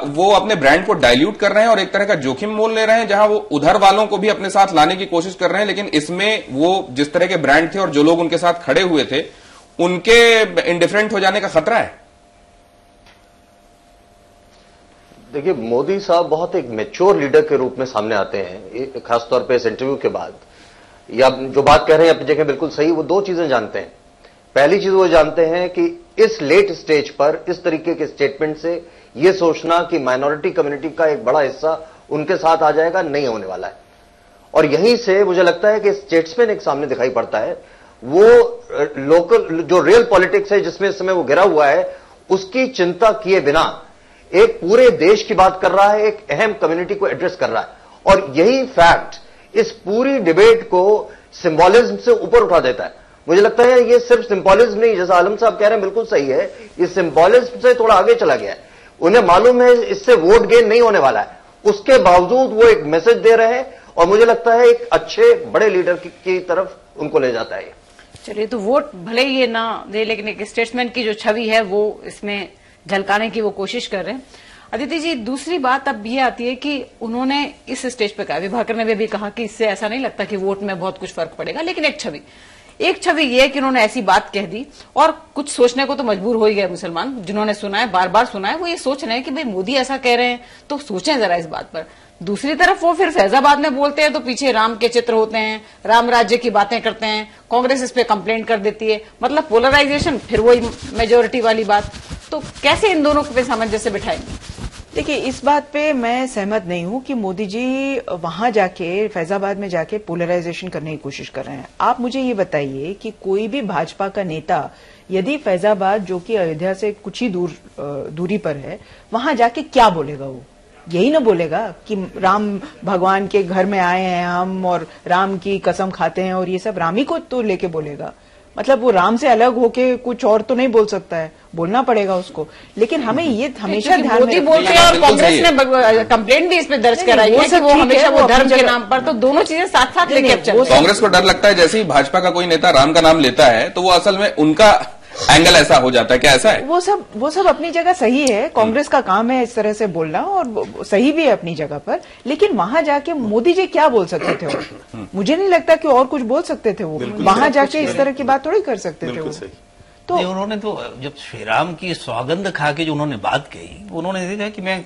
वो अपने ब्रांड को डाइल्यूट कर रहे हैं और एक तरह का जोखिम मोल ले रहे हैं, जहां वो उधर वालों को भी अपने साथ लाने की कोशिश कर रहे हैं, लेकिन इसमें वो जिस तरह के ब्रांड थे और जो लोग उनके साथ खड़े हुए थे उनके इंडिफरेंट हो जाने का खतरा है? देखिए, मोदी साहब बहुत एक मैच्योर लीडर के रूप में सामने आते हैं, खासतौर पे इस इंटरव्यू के बाद। या जो बात कह रहे हैं अपनी जगह बिल्कुल सही। वो दो चीजें जानते हैं। पहली चीज वो जानते हैं कि इस लेट स्टेज पर इस तरीके के स्टेटमेंट से ये सोचना कि माइनॉरिटी कम्युनिटी का एक बड़ा हिस्सा उनके साथ आ जाएगा, नहीं होने वाला है। और यहीं से मुझे लगता है कि स्टेट्समैन एक सामने दिखाई पड़ता है। वो लोकल जो रियल पॉलिटिक्स है जिसमें इस समय वो घिरा हुआ है, उसकी चिंता किए बिना एक पूरे देश की बात कर रहा है, एक अहम कम्युनिटी को एड्रेस कर रहा है। और यही फैक्ट इस पूरी डिबेट को सिंबॉलिज्म से ऊपर उठा देता है। मुझे लगता है ये सिर्फ सिंबॉलिज्म नहीं, जैसा आलम साहब कह रहे हैं बिल्कुल सही है, ये सिंबॉलिज्म से थोड़ा आगे चला गया है। उन्हें मालूम है इससे वोट गेन नहीं होने वाला है, उसके बावजूद वो एक मैसेज दे रहे हैं और मुझे लगता है एक अच्छे बड़े लीडर की तरफ उनको ले जाता है। चलिए, तो वोट भले ही ये ना दे, लेकिन एक स्टेट्समैन की जो छवि है वो इसमें झलकाने की वो कोशिश कर रहे हैं। अदिति जी, दूसरी बात अब ये आती है कि उन्होंने इस स्टेज पे कहा, विभाकर ने भी कहा कि इससे ऐसा नहीं लगता कि वोट में बहुत कुछ फर्क पड़ेगा, लेकिन एक छवि ये है कि उन्होंने ऐसी बात कह दी और कुछ सोचने को तो मजबूर हो ही गए मुसलमान, जिन्होंने सुना है, बार बार सुना है, वो ये सोच रहे हैं कि भाई मोदी ऐसा कह रहे हैं तो सोचें जरा इस बात पर। दूसरी तरफ वो फिर फैजाबाद में बोलते हैं तो पीछे राम के चित्र होते हैं, राम राज्य की बातें करते हैं, कांग्रेस इस पे कंप्लेंट कर देती है, मतलब पोलराइजेशन, फिर वही मेजोरिटी वाली बात। तो कैसे इन दोनों पे सामंजस्य बिठाएंगे? देखिए, इस बात पे मैं सहमत नहीं हूं कि मोदी जी वहां जाके फैजाबाद में जाके पोलराइजेशन करने की कोशिश कर रहे हैं। आप मुझे ये बताइए कि कोई भी भाजपा का नेता यदि फैजाबाद जो कि अयोध्या से कुछ ही दूरी पर है, वहां जाके क्या बोलेगा वो? यही ना बोलेगा कि राम भगवान के घर में आए हैं हम और राम की कसम खाते हैं, और ये सब राम ही को तो लेके बोलेगा। मतलब वो राम से अलग होके कुछ और तो नहीं बोल सकता है, बोलना पड़ेगा उसको। लेकिन हमें ये हमेशा ध्यान मोदी बोलते हैं और कांग्रेस ने कंप्लेंट भी इस पे दर्ज कराई है कि वो हमेशा वो धर्म के नाम पर, तो दोनों चीजें साथ साथ लेके चलते। कांग्रेस को डर लगता है जैसे ही भाजपा का कोई नेता राम का नाम लेता है तो वो असल में उनका एंगल ऐसा हो जाता है, क्या ऐसा है? वो सब अपनी जगह सही है, कांग्रेस का काम है इस तरह से बोलना, और सही भी है अपनी जगह पर। लेकिन वहां जाके मोदी जी क्या बोल सकते थे वो? मुझे नहीं लगता कि और कुछ बोल सकते थे वो। वहां जाके इस तरह की बात थोड़ी कर सकते थे वो। तो उन्होंने तो जब श्रीराम की सौगंध खा के जो उन्होंने बात कही, उन्होंने कहा कि मैं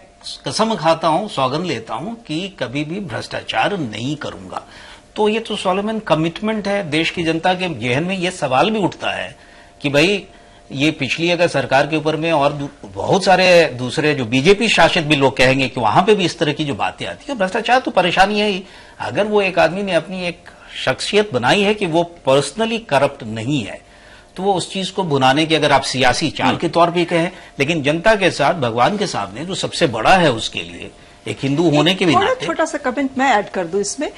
कसम खाता हूं, सौगंध लेता हूं कि कभी भी भ्रष्टाचार नहीं करूंगा। तो ये तो सोलोमन कमिटमेंट है। देश की जनता के जहन में ये सवाल भी उठता है कि भाई ये पिछली अगर सरकार के ऊपर में और बहुत सारे दूसरे जो बीजेपी शासित भी लोग कहेंगे कि वहां पे भी इस तरह की जो बातें आती है, भ्रष्टाचार तो परेशानी है ही। अगर वो एक आदमी ने अपनी एक शख्सियत बनाई है कि वो पर्सनली करप्ट नहीं है, तो वो उस चीज को भुनाने की अगर आप सियासी चाल के तौर पर कहें, लेकिन जनता के साथ भगवान के सामने जो सबसे बड़ा है उसके लिए एक हिंदू होने के भी नाते। छोटा सा कमेंट मैं ऐड कर दूं इसमें।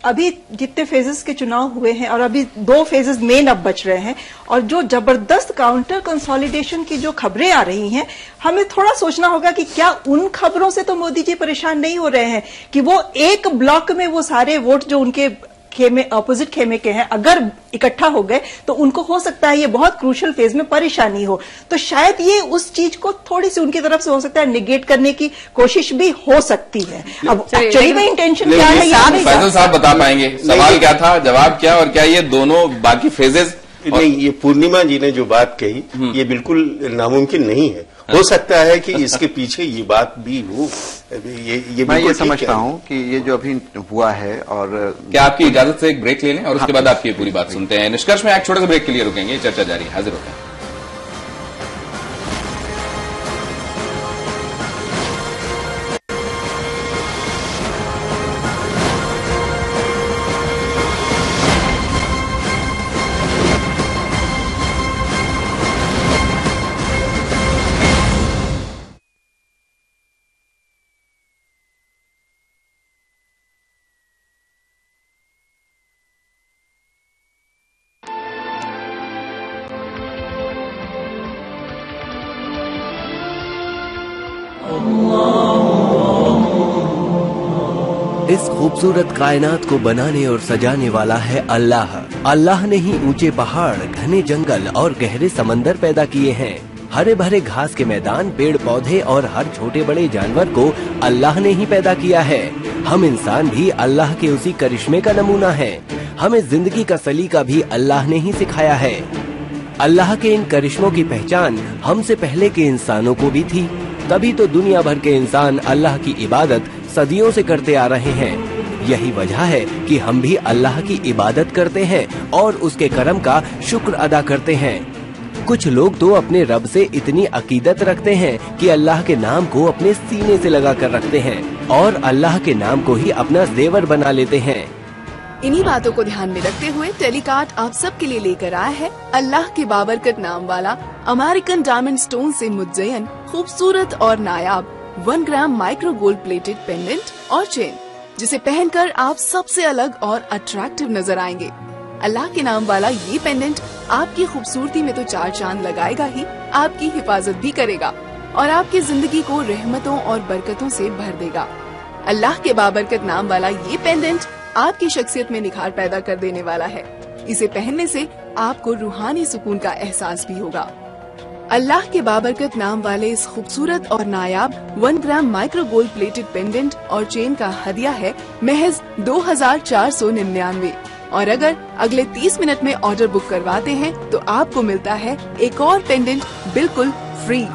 अभी जितने फेजेस के चुनाव हुए हैं और अभी 2 फेजेस मेन अब बच रहे हैं, और जो जबरदस्त काउंटर कंसोलिडेशन की जो खबरें आ रही हैं, हमें थोड़ा सोचना होगा कि क्या उन खबरों से तो मोदी जी परेशान नहीं हो रहे हैं कि वो एक ब्लॉक में वो सारे वोट जो उनके खेमे अपोजिट खेमे के हैं अगर इकट्ठा हो गए तो उनको हो सकता है ये बहुत क्रूशियल फेज में परेशानी हो। तो शायद ये उस चीज को थोड़ी सी उनकी तरफ से हो सकता है निगेट करने की कोशिश भी हो सकती है। अब एक्चुअली में इंटेंशन क्या है फैसल साहब बता पाएंगे सवाल क्या था, जवाब क्या, और क्या ये दोनों बाकी फेजेस? नहीं, ये पूर्णिमा जी ने जो बात कही ये बिल्कुल नामुमकिन नहीं है। हो सकता है कि इसके पीछे ये बात भी हो। ये मैं ये समझता हूँ कि ये जो अभी हुआ है, और क्या आपकी इजाजत से एक ब्रेक ले लें और उसके बाद आपकी पूरी बात सुनते हैं। निष्कर्ष में एक छोटे से ब्रेक के लिए रुकेंगे, चर्चा जारी, हाजिर होते हैं। इस खूबसूरत कायनात को बनाने और सजाने वाला है अल्लाह। अल्लाह ने ही ऊंचे पहाड़, घने जंगल और गहरे समंदर पैदा किए हैं। हरे भरे घास के मैदान, पेड़ पौधे और हर छोटे बड़े जानवर को अल्लाह ने ही पैदा किया है। हम इंसान भी अल्लाह के उसी करिश्मे का नमूना है। हमें जिंदगी का सलीका भी अल्लाह ने ही सिखाया है। अल्लाह के इन करिश्मों की पहचान हमसे पहले के इंसानों को भी थी, तभी तो दुनिया भर के इंसान अल्लाह की इबादत सदियों से करते आ रहे हैं। यही वजह है कि हम भी अल्लाह की इबादत करते हैं और उसके करम का शुक्र अदा करते हैं। कुछ लोग तो अपने रब से इतनी अकीदत रखते हैं कि अल्लाह के नाम को अपने सीने से लगा कर रखते हैं और अल्लाह के नाम को ही अपना जेवर बना लेते हैं। इन्हीं बातों को ध्यान में रखते हुए टेलीकार्ट आप सबके लिए लेकर आया है अल्लाह के बाबरकत नाम वाला अमेरिकन डायमंड स्टोन से मुज्जयन खूबसूरत और नायाब 1 ग्राम माइक्रो गोल्ड प्लेटेड पेंडेंट और चेन, जिसे पहनकर आप सबसे अलग और अट्रैक्टिव नजर आएंगे। अल्लाह के नाम वाला ये पेंडेंट आपकी खूबसूरती में तो 4 चांद लगाएगा ही, आपकी हिफाजत भी करेगा और आपकी जिंदगी को रहमतों और बरकतों से भर देगा। अल्लाह के बाबरकत नाम वाला ये पेंडेंट आपकी शख्सियत में निखार पैदा कर देने वाला है। इसे पहनने से आपको रूहानी सुकून का एहसास भी होगा। अल्लाह के बाबरकत नाम वाले इस खूबसूरत और नायाब 1 ग्राम माइक्रो गोल्ड प्लेटेड पेंडेंट और चेन का हदिया है महज 2499, और अगर अगले 30 मिनट में ऑर्डर बुक करवाते हैं तो आपको मिलता है एक और पेंडेंट बिल्कुल फ्री।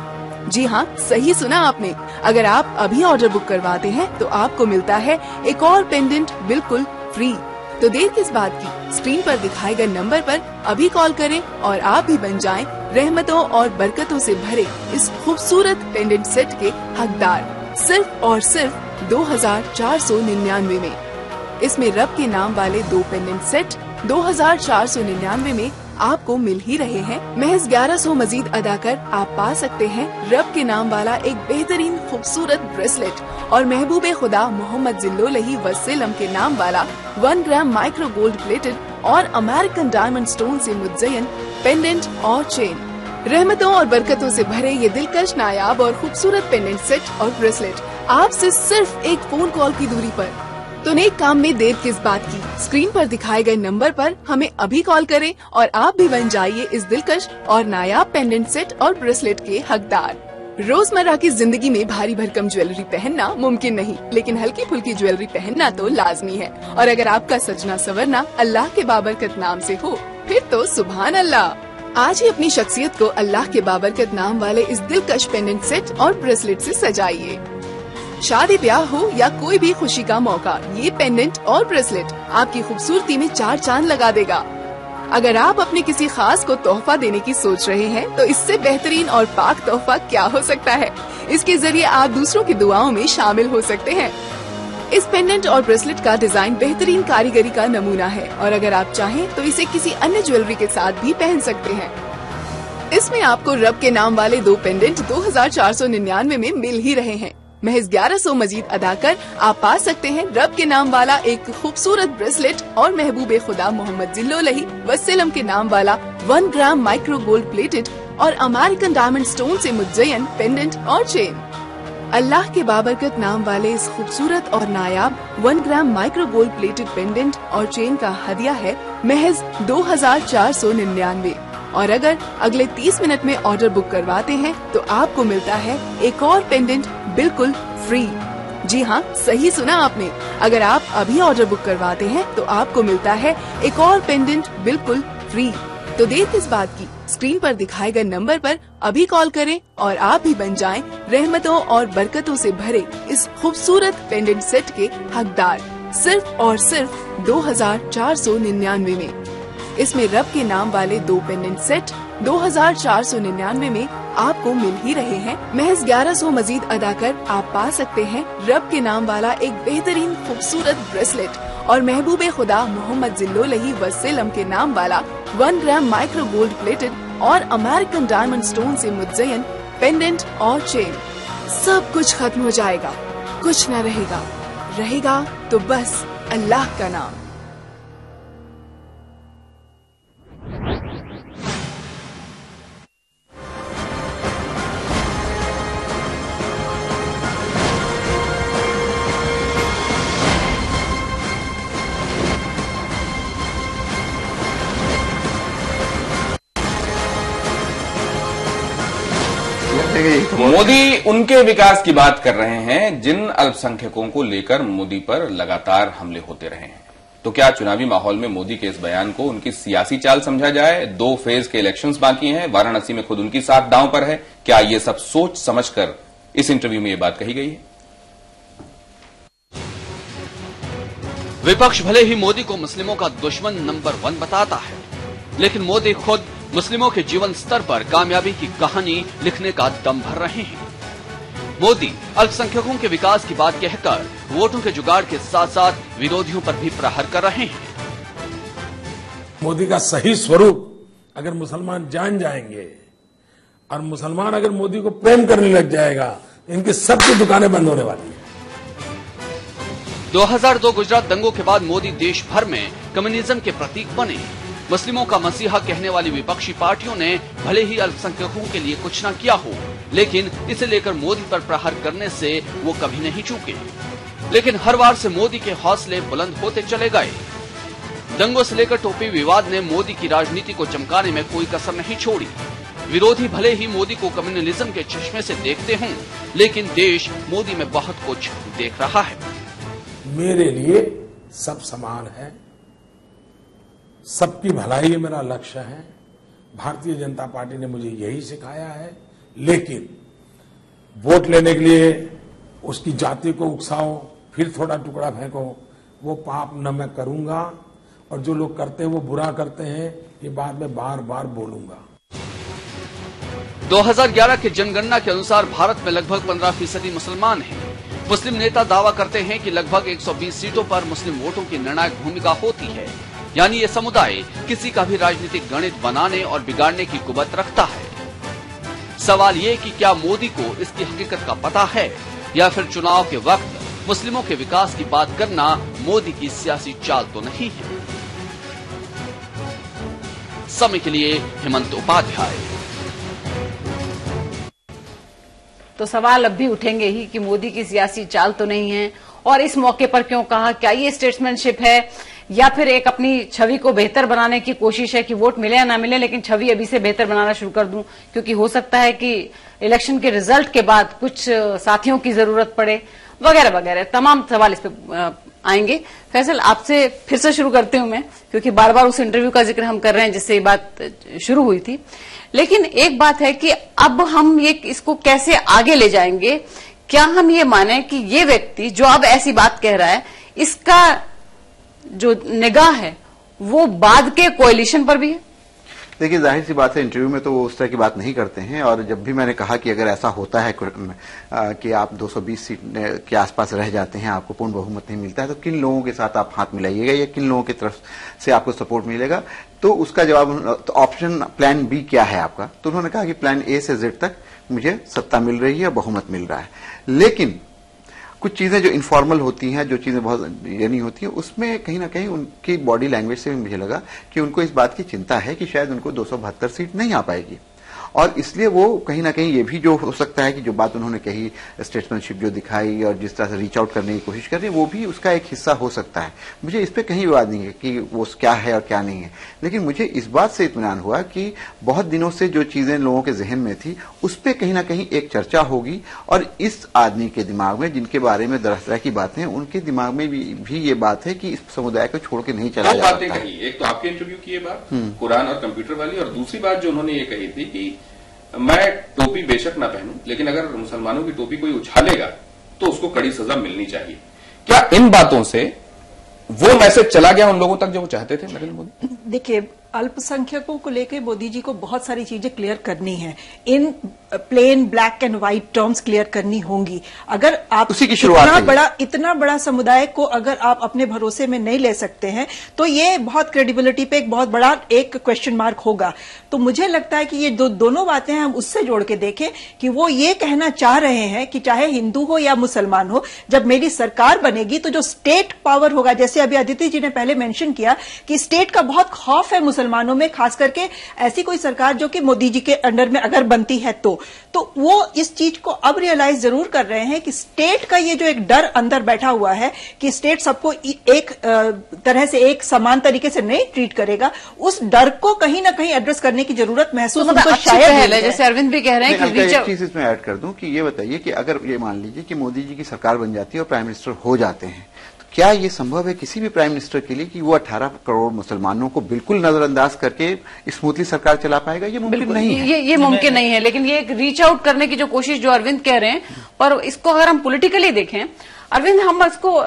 जी हाँ, सही सुना आपने, अगर आप अभी ऑर्डर बुक करवाते हैं तो आपको मिलता है एक और पेंडेंट बिल्कुल फ्री। तो देर किस बात की, स्क्रीन पर दिखाए गए नंबर पर अभी कॉल करें और आप भी बन जाएं रहमतों और बरकतों से भरे इस खूबसूरत पेंडेंट सेट के हकदार, सिर्फ और सिर्फ 2499 में। इसमें रब के नाम वाले 2 पेंडेंट सेट 2499 में आपको मिल ही रहे हैं। महज 1100 मजीद अदा कर आप पा सकते हैं रब के नाम वाला एक बेहतरीन खूबसूरत ब्रेसलेट और महबूबे खुदा मोहम्मद जिल्लोलही वसल्लम के नाम वाला 1 ग्राम माइक्रो गोल्ड प्लेटेड और अमेरिकन डायमंड स्टोन से मुज्जयन पेंडेंट और चेन। रहमतों और बरकतों से भरे ये दिलकश, नायाब और खूबसूरत पेंडेंट सेट और ब्रेसलेट आपसे सिर्फ एक फोन कॉल की दूरी पर। तो नेक काम में देर किस बात की, स्क्रीन पर दिखाए गए नंबर पर हमें अभी कॉल करें और आप भी बन जाइए इस दिलकश और नायाब पेंडेंट सेट और ब्रेसलेट के हकदार। रोजमर्रा की जिंदगी में भारी भरकम ज्वेलरी पहनना मुमकिन नहीं, लेकिन हल्की फुल्की ज्वेलरी पहनना तो लाजमी है। और अगर आपका सजना संवरना अल्लाह के बाबरकत नाम से हो, फिर तो सुभान अल्लाह। आज ही अपनी शख्सियत को अल्लाह के बाबरकत नाम वाले इस दिलकश पेंडेंट सेट और ब्रेसलेट से सजाइए। शादी ब्याह हो या कोई भी खुशी का मौका, ये पेंडेंट और ब्रेसलेट आपकी खूबसूरती में 4 चांद लगा देगा। अगर आप अपने किसी खास को तोहफा देने की सोच रहे हैं तो इससे बेहतरीन और पाक तोहफा क्या हो सकता है। इसके जरिए आप दूसरों की दुआओं में शामिल हो सकते हैं। इस पेंडेंट और ब्रेसलेट का डिजाइन बेहतरीन कारीगरी का नमूना है और अगर आप चाहें तो इसे किसी अन्य ज्वेलरी के साथ भी पहन सकते हैं। इसमें आपको रब के नाम वाले 2 पेंडेंट 2499 में मिल ही रहे हैं। महज 1100 मजीद अदा कर आप पा सकते हैं रब के नाम वाला एक खूबसूरत ब्रेसलेट और महबूबे खुदा मोहम्मद जिल्लोलही वसल्लम के नाम वाला 1 ग्राम माइक्रो गोल्ड प्लेटेड और अमेरिकन डायमंड स्टोन से मुज्जयन पेंडेंट और चेन। अल्लाह के बाबरकत नाम वाले इस खूबसूरत और नायाब 1 ग्राम माइक्रो गोल्ड प्लेटेड पेंडेंट और चेन का हदिया है महज 2499। और अगर अगले 30 मिनट में ऑर्डर बुक करवाते हैं तो आपको मिलता है एक और पेंडेंट बिल्कुल फ्री। जी हाँ, सही सुना आपने। अगर आप अभी ऑर्डर बुक करवाते हैं तो आपको मिलता है एक और पेंडेंट बिल्कुल फ्री। तो देर किस बात की, स्क्रीन पर दिखाए गए नंबर पर अभी कॉल करें और आप भी बन जाएं रहमतों और बरकतों से भरे इस खूबसूरत पेंडेंट सेट के हकदार, सिर्फ और सिर्फ 2499 में। इसमें रब के नाम वाले 2 पेंडेंट सेट 2499 में आपको मिल ही रहे हैं। महज 1100 मजीद अदा कर आप पा सकते हैं रब के नाम वाला एक बेहतरीन खूबसूरत ब्रेसलेट और महबूबे खुदा मोहम्मद जिल्लोलही वसल्लम के नाम वाला 1 ग्राम माइक्रो गोल्ड प्लेटेड और अमेरिकन डायमंड स्टोन से मुज्जयन पेंडेंट और चेन। सब कुछ खत्म हो जाएगा, कुछ न रहेगा, रहेगा तो बस अल्लाह का नाम। मोदी उनके विकास की बात कर रहे हैं जिन अल्पसंख्यकों को लेकर मोदी पर लगातार हमले होते रहे हैं। तो क्या चुनावी माहौल में मोदी के इस बयान को उनकी सियासी चाल समझा जाए? 2 फेज के इलेक्शंस बाकी हैं, वाराणसी में खुद उनकी साख दांव पर है। क्या ये सब सोच समझकर इस इंटरव्यू में ये बात कही गई है? विपक्ष भले ही मोदी को मुस्लिमों का दुश्मन नंबर 1 बताता है, लेकिन मोदी खुद मुस्लिमों के जीवन स्तर पर कामयाबी की कहानी लिखने का दम भर रहे हैं। मोदी अल्पसंख्यकों के विकास की बात कहकर वोटों के जुगाड़ के साथ साथ विरोधियों पर भी प्रहार कर रहे हैं। मोदी का सही स्वरूप अगर मुसलमान जान जाएंगे और मुसलमान अगर मोदी को प्रेम करने लग जाएगा, इनकी सबकी दुकानें बंद होने वाली है। 2002 गुजरात दंगों के बाद मोदी देश भर में कम्युनिज्म के प्रतीक बने। मुस्लिमों का मसीहा कहने वाली विपक्षी पार्टियों ने भले ही अल्पसंख्यकों के लिए कुछ न किया हो, लेकिन इसे लेकर मोदी पर प्रहार करने से वो कभी नहीं चूके। लेकिन हर बार से मोदी के हौसले बुलंद होते चले गए। दंगों से लेकर टोपी विवाद ने मोदी की राजनीति को चमकाने में कोई कसर नहीं छोड़ी। विरोधी भले ही मोदी को कम्युनलिज्म के चश्मे से देखते हों, लेकिन देश मोदी में बहुत कुछ देख रहा है। मेरे लिए सब समान है, सबकी भलाई मेरा लक्ष्य है। भारतीय जनता पार्टी ने मुझे यही सिखाया है। लेकिन वोट लेने के लिए उसकी जाति को उकसाओ, फिर थोड़ा टुकड़ा फेंको, वो पाप न मैं करूंगा। और जो लोग करते हैं वो बुरा करते हैं, ये बात मैं बार बार बोलूंगा। 2011 के जनगणना के अनुसार भारत में लगभग 15% मुसलमान हैं। मुस्लिम नेता दावा करते हैं कि लगभग 120 सीटों पर मुस्लिम वोटों की निर्णायक भूमिका होती है। यानी ये समुदाय किसी का भी राजनीतिक गणित बनाने और बिगाड़ने की कुवत रखता है। सवाल ये कि क्या मोदी को इसकी हकीकत का पता है या फिर चुनाव के वक्त मुस्लिमों के विकास की बात करना मोदी की सियासी चाल तो नहीं है। समय के लिए हेमंत उपाध्याय। तो सवाल अब भी उठेंगे ही कि मोदी की सियासी चाल तो नहीं है, और इस मौके पर क्यों कहा, क्या ये स्टेट्समैनशिप है या फिर एक अपनी छवि को बेहतर बनाने की कोशिश है कि वोट मिले या ना मिले लेकिन छवि अभी से बेहतर बनाना शुरू कर दूं, क्योंकि हो सकता है कि इलेक्शन के रिजल्ट के बाद कुछ साथियों की जरूरत पड़े, वगैरह वगैरह तमाम सवाल इस पे आएंगे। फैसल, आपसे फिर से शुरू करती हूं मैं, क्योंकि बार बार उस इंटरव्यू का जिक्र हम कर रहे हैं जिससे ये बात शुरू हुई थी। लेकिन एक बात है कि अब हम ये इसको कैसे आगे ले जाएंगे? क्या हम ये माने कि ये व्यक्ति जो अब ऐसी बात कह रहा है, इसका जो निगाह है वो बाद के कोएलिशन पर भी है? देखिए, जाहिर सी बात है, इंटरव्यू में तो वो उस तरह की बात नहीं करते हैं। और जब भी मैंने कहा कि अगर ऐसा होता है कि आप 220 सीट के आसपास रह जाते हैं, आपको पूर्ण बहुमत नहीं मिलता है, तो किन लोगों के साथ आप हाथ मिलाइएगा या किन लोगों की तरफ से आपको सपोर्ट मिलेगा? तो उसका जवाब, तो ऑप्शन प्लान बी क्या है आपका? तो उन्होंने कहा कि प्लान ए से जेड तक मुझे सत्ता मिल रही है, बहुमत मिल रहा है। लेकिन कुछ चीजें जो इनफॉर्मल होती हैं, जो चीजें बहुत ये नहीं होती हैं, उसमें कहीं ना कहीं उनकी बॉडी लैंग्वेज से भी मुझे लगा कि उनको इस बात की चिंता है कि शायद उनको 272 सीट नहीं आ पाएगी। और इसलिए वो कहीं ना कहीं ये भी जो हो सकता है कि जो बात उन्होंने कही, स्टेट्समैनशिप जो दिखाई और जिस तरह से रीच आउट करने की कोशिश कर रही है, वो भी उसका एक हिस्सा हो सकता है। मुझे इस पे कहीं विवाद नहीं है कि वो क्या है और क्या नहीं है, लेकिन मुझे इस बात से इत्मीनान हुआ कि बहुत दिनों से जो चीजें लोगों के जहन में थी, उस पर कहीं ना कहीं एक चर्चा होगी। और इस आदमी के दिमाग में, जिनके बारे में तरह की बातें हैं, उनके दिमाग में भी ये बात है कि इस समुदाय को छोड़ के नहीं चला जा सकता। एक तो आपके इंटरव्यू की ये बात कुरान और कंप्यूटर वाली, और दूसरी बात जो उन्होंने ये कही थी कि मैं टोपी बेशक ना पहनूं, लेकिन अगर मुसलमानों की टोपी कोई उछालेगा तो उसको कड़ी सजा मिलनी चाहिए। क्या इन बातों से वो मैसेज चला गया उन लोगों तक जो वो चाहते थे नरेंद्र मोदी? देखिए, अल्पसंख्यकों को लेकर मोदी जी को बहुत सारी चीजें क्लियर करनी है, in plain black and white terms clear करनी होंगी। अगर आप उसी की शुरुआत इतना बड़ा समुदाय को अगर आप अपने भरोसे में नहीं ले सकते हैं, तो ये बहुत क्रेडिबिलिटी पे एक बहुत बड़ा एक क्वेश्चन मार्क होगा। तो मुझे लगता है कि ये दोनों बातें हम उससे जोड़ के देखें कि वो ये कहना चाह रहे हैं कि चाहे हिंदू हो या मुसलमान हो, जब मेरी सरकार बनेगी तो जो स्टेट पावर होगा, जैसे अभी अदिति जी ने पहले मेंशन किया कि स्टेट का बहुत खौफ है मुसलमानों में, खास करके ऐसी कोई सरकार जो कि मोदी जी के अंडर में अगर बनती है तो वो इस चीज को अब रियलाइज जरूर कर रहे हैं कि स्टेट का ये जो एक डर अंदर बैठा हुआ है कि स्टेट सबको एक तरह से एक समान तरीके से नहीं ट्रीट करेगा, उस डर को कहीं ना कहीं एड्रेस करने की जरूरत महसूस उनको शायद है। जैसे अरविंद भी कह रहे हैं कि एक चीज इसमें ऐड कर दूं कि ये बताइए कि अगर ये मान लीजिए कि मोदी जी की सरकार बन जाती है और प्राइम मिनिस्टर हो जाते हैं, क्या ये संभव है किसी भी प्राइम मिनिस्टर के लिए कि वो 18 करोड़ मुसलमानों को बिल्कुल नजरअंदाज करके स्मूथली सरकार चला पाएगा? ये मुमकिन नहीं है। ये मुमकिन नहीं है, लेकिन ये एक रीच आउट करने की जो कोशिश जो अरविंद कह रहे हैं, पर इसको अगर हम पॉलिटिकली देखें, अरविंद, हम इसको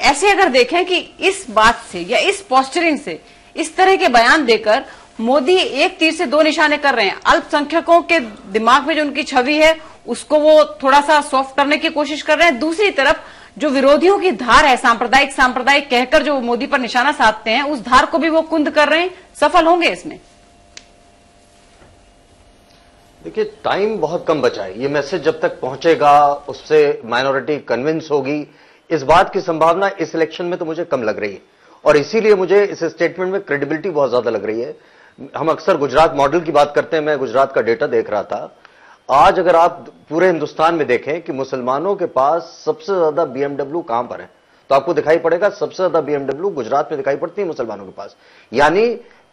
ऐसे अगर देखें कि इस बात से या इस पोस्चरिंग से, इस तरह के बयान देकर मोदी एक तीर से दो निशाने कर रहे हैं। अल्पसंख्यकों के दिमाग में जो उनकी छवि है उसको वो थोड़ा सा सॉफ्ट करने की कोशिश कर रहे हैं, दूसरी तरफ जो विरोधियों की धार है, सांप्रदायिक कहकर जो मोदी पर निशाना साधते हैं, उस धार को भी वो कुंद कर रहे हैं। सफल होंगे इसमें? देखिए, टाइम बहुत कम बचा है। ये मैसेज जब तक पहुंचेगा, उससे माइनॉरिटी कन्विंस होगी, इस बात की संभावना इस इलेक्शन में तो मुझे कम लग रही है। और इसीलिए मुझे इस स्टेटमेंट में क्रेडिबिलिटी बहुत ज्यादा लग रही है। हम अक्सर गुजरात मॉडल की बात करते हैं, मैं गुजरात का डेटा देख रहा था। आज अगर आप पूरे हिंदुस्तान में देखें कि मुसलमानों के पास सबसे ज्यादा बीएमडब्ल्यू कहां पर है, तो आपको दिखाई पड़ेगा सबसे ज्यादा बीएमडब्ल्यू गुजरात में दिखाई पड़ती है मुसलमानों के पास। यानी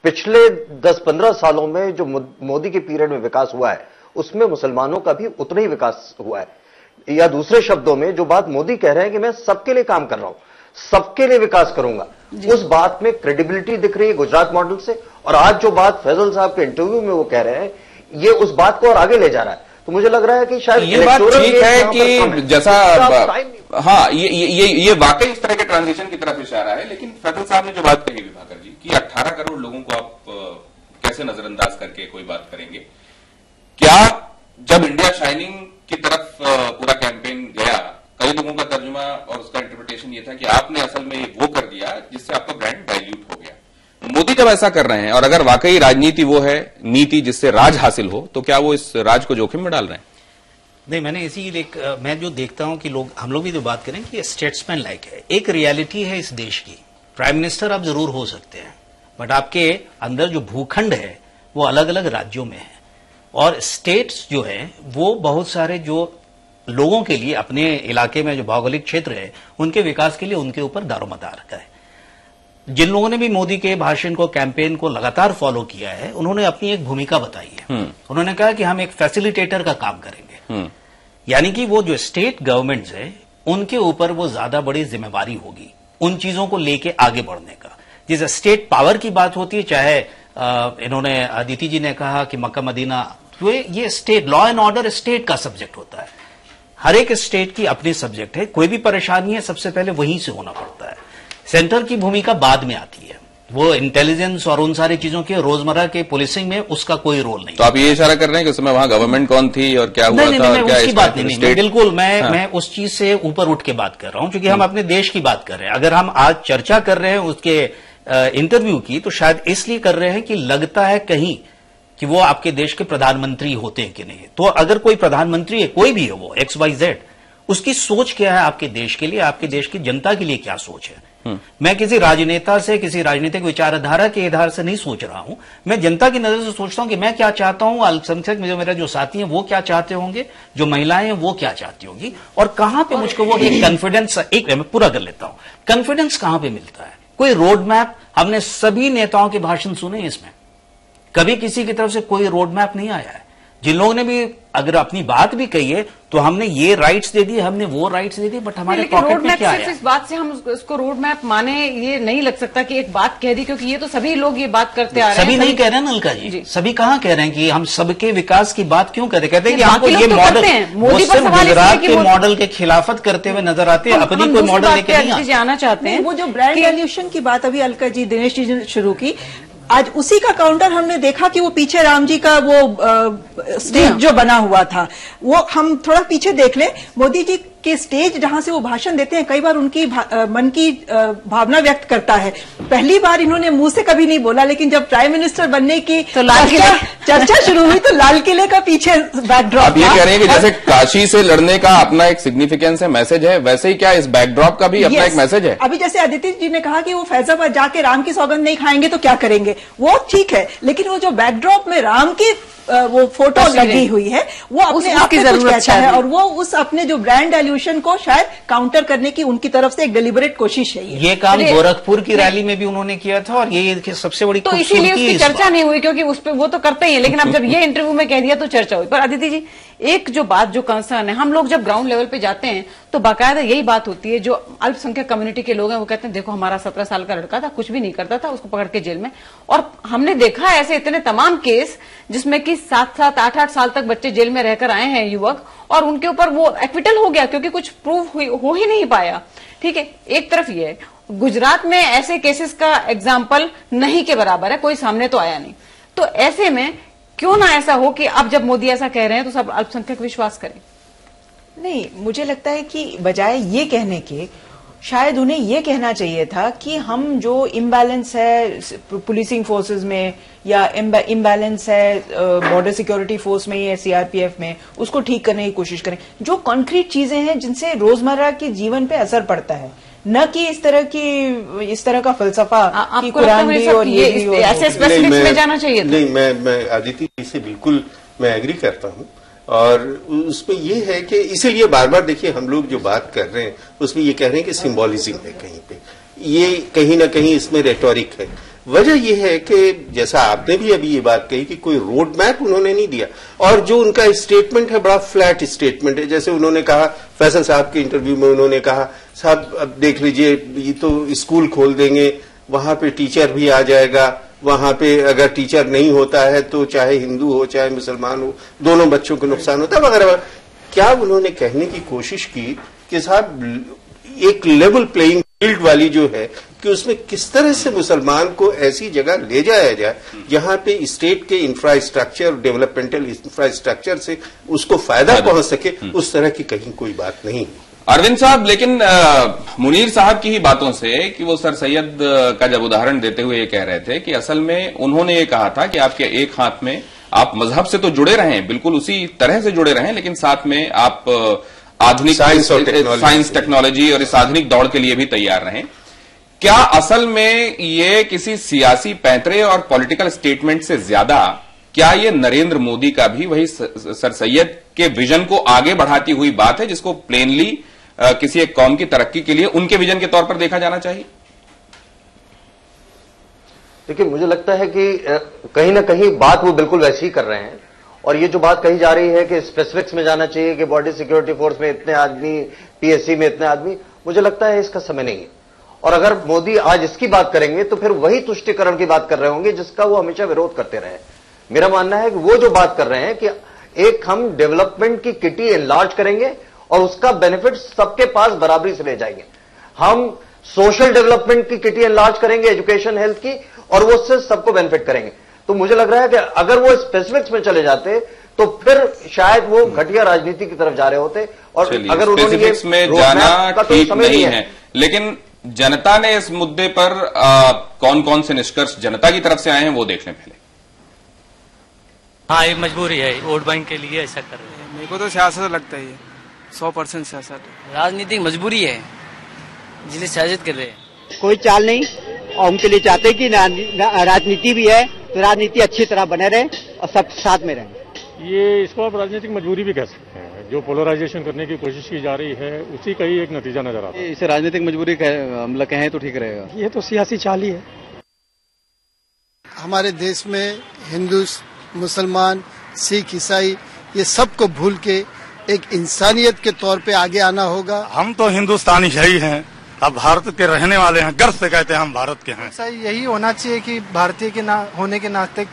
पिछले 10-15 सालों में जो मोदी के पीरियड में विकास हुआ है, उसमें मुसलमानों का भी उतना ही विकास हुआ है। या दूसरे शब्दों में जो बात मोदी कह रहे हैं कि मैं सबके लिए काम कर रहा हूं, सबके लिए विकास करूंगा, उस बात में क्रेडिबिलिटी दिख रही है गुजरात मॉडल से। और आज जो बात फैजल साहब के इंटरव्यू में वो कह रहे हैं, ये उस बात को और आगे ले जा रहा है। तो मुझे लग रहा है कि शायद ये बात ठीक है कि जैसा हाँ ये वाकई इस तरह के ट्रांजिशन की तरफ इशारा है। लेकिन फैजल साहब ने जो बात कही विभाकर जी कि 18 करोड़ लोगों को आप कैसे नजरअंदाज करके कोई बात करेंगे? क्या जब इंडिया शाइनिंग की तरफ पूरा कैंपेन गया, कई लोगों का तर्जुमा और उसका इंटरप्रिटेशन ये था कि आपने असल में वो कर दिया जिससे आपका ब्रांड डाइल्यूट हो गया। जब ऐसा कर रहे हैं और अगर वाकई राजनीति वो है नीति जिससे राज हासिल हो, तो क्या वो इस राज को जोखिम में डाल रहे हैं? नहीं, मैंने मैं जो देखता हूं कि हम लोग भी जो बात करें कि स्टेट्समैन लाइक है, एक रियलिटी है इस देश की। प्राइम मिनिस्टर आप जरूर हो सकते हैं, बट आपके अंदर जो भूखंड है वो अलग अलग राज्यों में है, और स्टेट्स जो है वो बहुत सारे जो लोगों के लिए अपने इलाके में जो भौगोलिक क्षेत्र है उनके विकास के लिए उनके ऊपर दारोमदार है। जिन लोगों ने भी मोदी के भाषण को, कैंपेन को लगातार फॉलो किया है, उन्होंने अपनी एक भूमिका बताई है। उन्होंने कहा कि हम एक फैसिलिटेटर का काम करेंगे, यानी कि वो जो स्टेट गवर्नमेंट्स है उनके ऊपर वो ज्यादा बड़ी जिम्मेवारी होगी उन चीजों को लेके आगे बढ़ने का। जिस स्टेट पावर की बात होती है, चाहे इन्होंने अदिति जी ने कहा कि मक्का मदीना, तो ये state law and order state का सब्जेक्ट होता है। हर एक स्टेट की अपनी सब्जेक्ट है, कोई भी परेशानी है सबसे पहले वहीं से होना पड़ता है। सेंटर की भूमिका बाद में आती है, वो इंटेलिजेंस और उन सारी चीजों के रोजमर्रा के पुलिसिंग में उसका कोई रोल नहीं। तो आप ये इशारा कर रहे हैं कि उस समय वहां गवर्नमेंट कौन थी और क्या हुआ था? नहीं, उसकी बात नहीं, बिल्कुल मैं उस चीज से ऊपर उठ के बात कर रहा हूं, क्योंकि हम अपने देश की बात कर रहे हैं। अगर हम आज चर्चा कर रहे हैं उसके इंटरव्यू की, तो शायद इसलिए कर रहे हैं कि लगता है कहीं कि वो आपके देश के प्रधानमंत्री होते हैं कि नहीं। तो अगर कोई प्रधानमंत्री है, कोई भी है, वो XYZ, उसकी सोच क्या है आपके देश के लिए, आपके देश की जनता के लिए क्या सोच है। मैं किसी राजनेता से, किसी राजनीतिक विचारधारा के आधार से नहीं सोच रहा हूं, मैं जनता की नजर से सोचता हूं कि मैं क्या चाहता हूं, अल्पसंख्यक में जो मेरा जो साथी हैं वो क्या चाहते होंगे, जो महिलाएं हैं वो क्या चाहती होंगी, और कहां पे मुझको वो एक कॉन्फिडेंस, मैं पूरा कर लेता हूं, कॉन्फिडेंस कहां पे मिलता है। कोई रोड मैप, हमने सभी नेताओं के भाषण सुने, इसमें कभी किसी की तरफ से कोई रोड मैप नहीं आया है। जिन लोगों ने भी अगर अपनी बात भी कही है तो हमने ये राइट्स दे दिए, हमने वो राइट्स दे दिए, बट हमारे पॉकेट में क्या है? इस बात से हम उसको रोड मैप माने, ये नहीं लग सकता कि एक बात कह दी, क्योंकि ये तो सभी लोग ये बात करते आ रहे हैं। सभी नहीं कह रहे हैं अलका जी, सभी कहां कह रहे हैं कि हम सबके विकास की बात क्यों कहते हैं कि हमको ये मॉडल, वो सिर्फ गुजरात के मॉडल के खिलाफत करते हुए नजर आते हैं, अपनी कोई मॉडल लेके नहीं आना चाहते हैं। वो जो ब्रांड वैल्यूएशन की बात अभी अलका जी, दिनेश जी ने शुरू की, आज उसी का काउंटर हमने देखा कि वो पीछे राम जी का वो स्टेज जो बना हुआ था, वो हम थोड़ा पीछे देख लें। मोदी जी के स्टेज जहां से वो भाषण देते हैं, कई बार उनकी मन की भावना व्यक्त करता है। पहली बार इन्होंने मुंह से कभी नहीं बोला, लेकिन जब प्राइम मिनिस्टर बनने की तो चर्चा शुरू हुई तो लाल किले का पीछे बैकड्रॉप। आप ये कह रहे हैं कि जैसे काशी से लड़ने का अपना एक सिग्निफिकेंस है, मैसेज है, वैसे ही क्या इस बैकड्रॉप का भी अपना एक मैसेज है? अभी जैसे अदिति जी ने कहा कि वो फैजाबाद जाके राम की सौगंध नहीं खाएंगे तो क्या करेंगे, वो ठीक है, लेकिन वो जो बैकड्रॉप में राम की वो फोटो लगी हुई है, वो अपने आप में कुछ कहता है, और वो उस अपने जो ब्रांड वैल्यूएशन को शायद काउंटर करने की उनकी तरफ से एक डेलिबरेट कोशिश है। ये काम गोरखपुर की रैली में भी उन्होंने किया था, और ये सबसे बड़ी तो इसीलिए उसकी चर्चा नहीं हुई, क्योंकि उस पर वो तो करते ही है, लेकिन अब जब ये इंटरव्यू में कह दिया तो चर्चा हुई। पर अदिति जी, एक जो बात, जो कंसर्न है, हम लोग जब ग्राउंड लेवल पे जाते हैं तो बाकायदा यही बात होती है, जो अल्पसंख्यक कम्युनिटी के लोग हैं वो कहते हैं देखो हमारा 17 साल का लड़का था, कुछ भी नहीं करता था, उसको पकड़ के जेल में। और हमने देखा है ऐसे इतने तमाम केस जिसमें कि 7-7, 8-8 साल तक बच्चे जेल में रहकर आए हैं, युवक, और उनके ऊपर वो एक्विटल हो गया क्योंकि कुछ प्रूफ हो ही नहीं पाया। ठीक है, एक तरफ ये है, गुजरात में ऐसे केसेस का एग्जाम्पल नहीं के बराबर है, कोई सामने तो आया नहीं। तो ऐसे में क्यों ना ऐसा हो कि अब जब मोदी ऐसा कह रहे हैं तो सब अल्पसंख्यक विश्वास करें? नहीं, मुझे लगता है कि बजाय ये कहने के शायद उन्हें ये कहना चाहिए था कि हम जो इम्बैलेंस है पुलिसिंग फोर्सेस में, या इम्बैलेंस है बॉर्डर सिक्योरिटी फोर्स में या सीआरपीएफ में, उसको ठीक करने की कोशिश करें। जो कॉन्क्रीट चीजें हैं जिनसे रोजमर्रा के जीवन पे असर पड़ता है, न कि इस तरह का फलसफा कि कुरान भी और ये भी ऐसे स्पेसिफिक्स में जाना चाहिए। नहीं, मैं अदिति जी से बिल्कुल मैं एग्री करता हूं, और उसमें ये है कि इसीलिए बार बार देखिए हम लोग जो बात कर रहे हैं उसमें ये कह रहे हैं कि सिंबॉलिज्म है, कहीं पे ये कहीं ना कहीं इसमें रेटोरिक है। वजह यह है कि जैसा आपने भी अभी ये बात कही कि कोई रोड मैप उन्होंने नहीं दिया, और जो उनका स्टेटमेंट है बड़ा फ्लैट स्टेटमेंट है। जैसे उन्होंने कहा, फैसल साहब के इंटरव्यू में उन्होंने कहा, साहब अब देख लीजिए ये तो स्कूल खोल देंगे, वहां पे टीचर भी आ जाएगा, वहां पे अगर टीचर नहीं होता है तो चाहे हिंदू हो चाहे मुसलमान हो, दोनों बच्चों को नुकसान होता है वगैरह। क्या उन्होंने कहने की कोशिश की कि साहब एक लेवल प्लेइंग फील्ड वाली जो है कि उसमें किस तरह से मुसलमान को ऐसी जगह ले जाया जाए जहां पे स्टेट के इंफ्रास्ट्रक्चर, डेवलपमेंटल इंफ्रास्ट्रक्चर से उसको फायदा पहुंच सके, उस तरह की कहीं कोई बात नहीं। अरविंद साहब, लेकिन मुनीर साहब की ही बातों से कि वो सर सैयद का जब उदाहरण देते हुए ये कह रहे थे कि असल में उन्होंने ये कहा था कि आपके एक हाथ में आप मजहब से तो जुड़े रहें, बिल्कुल उसी तरह से जुड़े रहें, लेकिन साथ में आप आधुनिक साइंस टेक्नोलॉजी और इस आधुनिक दौड़ के लिए भी तैयार रहें। क्या असल में ये किसी सियासी पैंतरे और पॉलिटिकल स्टेटमेंट से ज्यादा क्या ये नरेंद्र मोदी का भी वही सर सैयद के विजन को आगे बढ़ाती हुई बात है, जिसको प्लेनली किसी एक कौम की तरक्की के लिए उनके विजन के तौर पर देखा जाना चाहिए? देखिए, मुझे लगता है कि कहीं ना कहीं बात वो बिल्कुल वैसी ही कर रहे हैं, और ये जो बात कही जा रही है कि स्पेसिफिक्स में जाना चाहिए कि बॉडी सिक्योरिटी फोर्स में इतने आदमी, पीएससी में इतने आदमी, मुझे लगता है इसका समय नहीं है। और अगर मोदी आज इसकी बात करेंगे तो फिर वही तुष्टिकरण की बात कर रहे होंगे जिसका वो हमेशा विरोध करते रहे। मेरा मानना है कि वो जो बात कर रहे हैं कि एक हम डेवलपमेंट की किटी एनलार्ज करेंगे और उसका बेनिफिट सबके पास बराबरी से ले जाएंगे। हम सोशल डेवलपमेंट की किटी एनलार्ज करेंगे, एजुकेशन, हेल्थ की, और वो उससे सबको बेनिफिट करेंगे। तो मुझे लग रहा है कि अगर वो स्पेसिफिक्स में चले जाते तो फिर शायद वो घटिया राजनीति की तरफ जा रहे होते। और अगर उन्होंने स्पेसिफिक्स में जाना ठीक नहीं है, लेकिन जनता ने इस मुद्दे पर कौन कौन से निष्कर्ष जनता की तरफ से आए हैं वो देख लें पहले। हाँ, ये मजबूरी है, वोट बैंक के लिए ऐसा कर रहे हैं। मेरे को तो सियासत लगता है, 100% सियासत है। राजनीतिक मजबूरी है जिसलिए सियासत कर रहे हैं। कोई चाल नहीं, और उनके लिए चाहते हैं कि राजनीति भी है तो राजनीति अच्छी तरह बने रहे और सब साथ में रहें। ये इसको आप राजनीतिक मजबूरी भी कह सकते हैं। जो पोलराइजेशन करने की कोशिश की जा रही है उसी का ही एक नतीजा नजर आता है। इसे राजनीतिक मजबूरी मतलब कहें तो ठीक रहेगा। ये तो सियासी चाल ही है। हमारे देश में हिंदू, मुसलमान, सिख, ईसाई, ये सबको भूल के एक इंसानियत के तौर पे आगे आना होगा। हम तो हिंदुस्तानी ही हैं, अब भारत के रहने वाले हैं, गर्व से कहते हैं हम भारत के हैं। सही यही होना चाहिए कि भारतीय के होने के नाते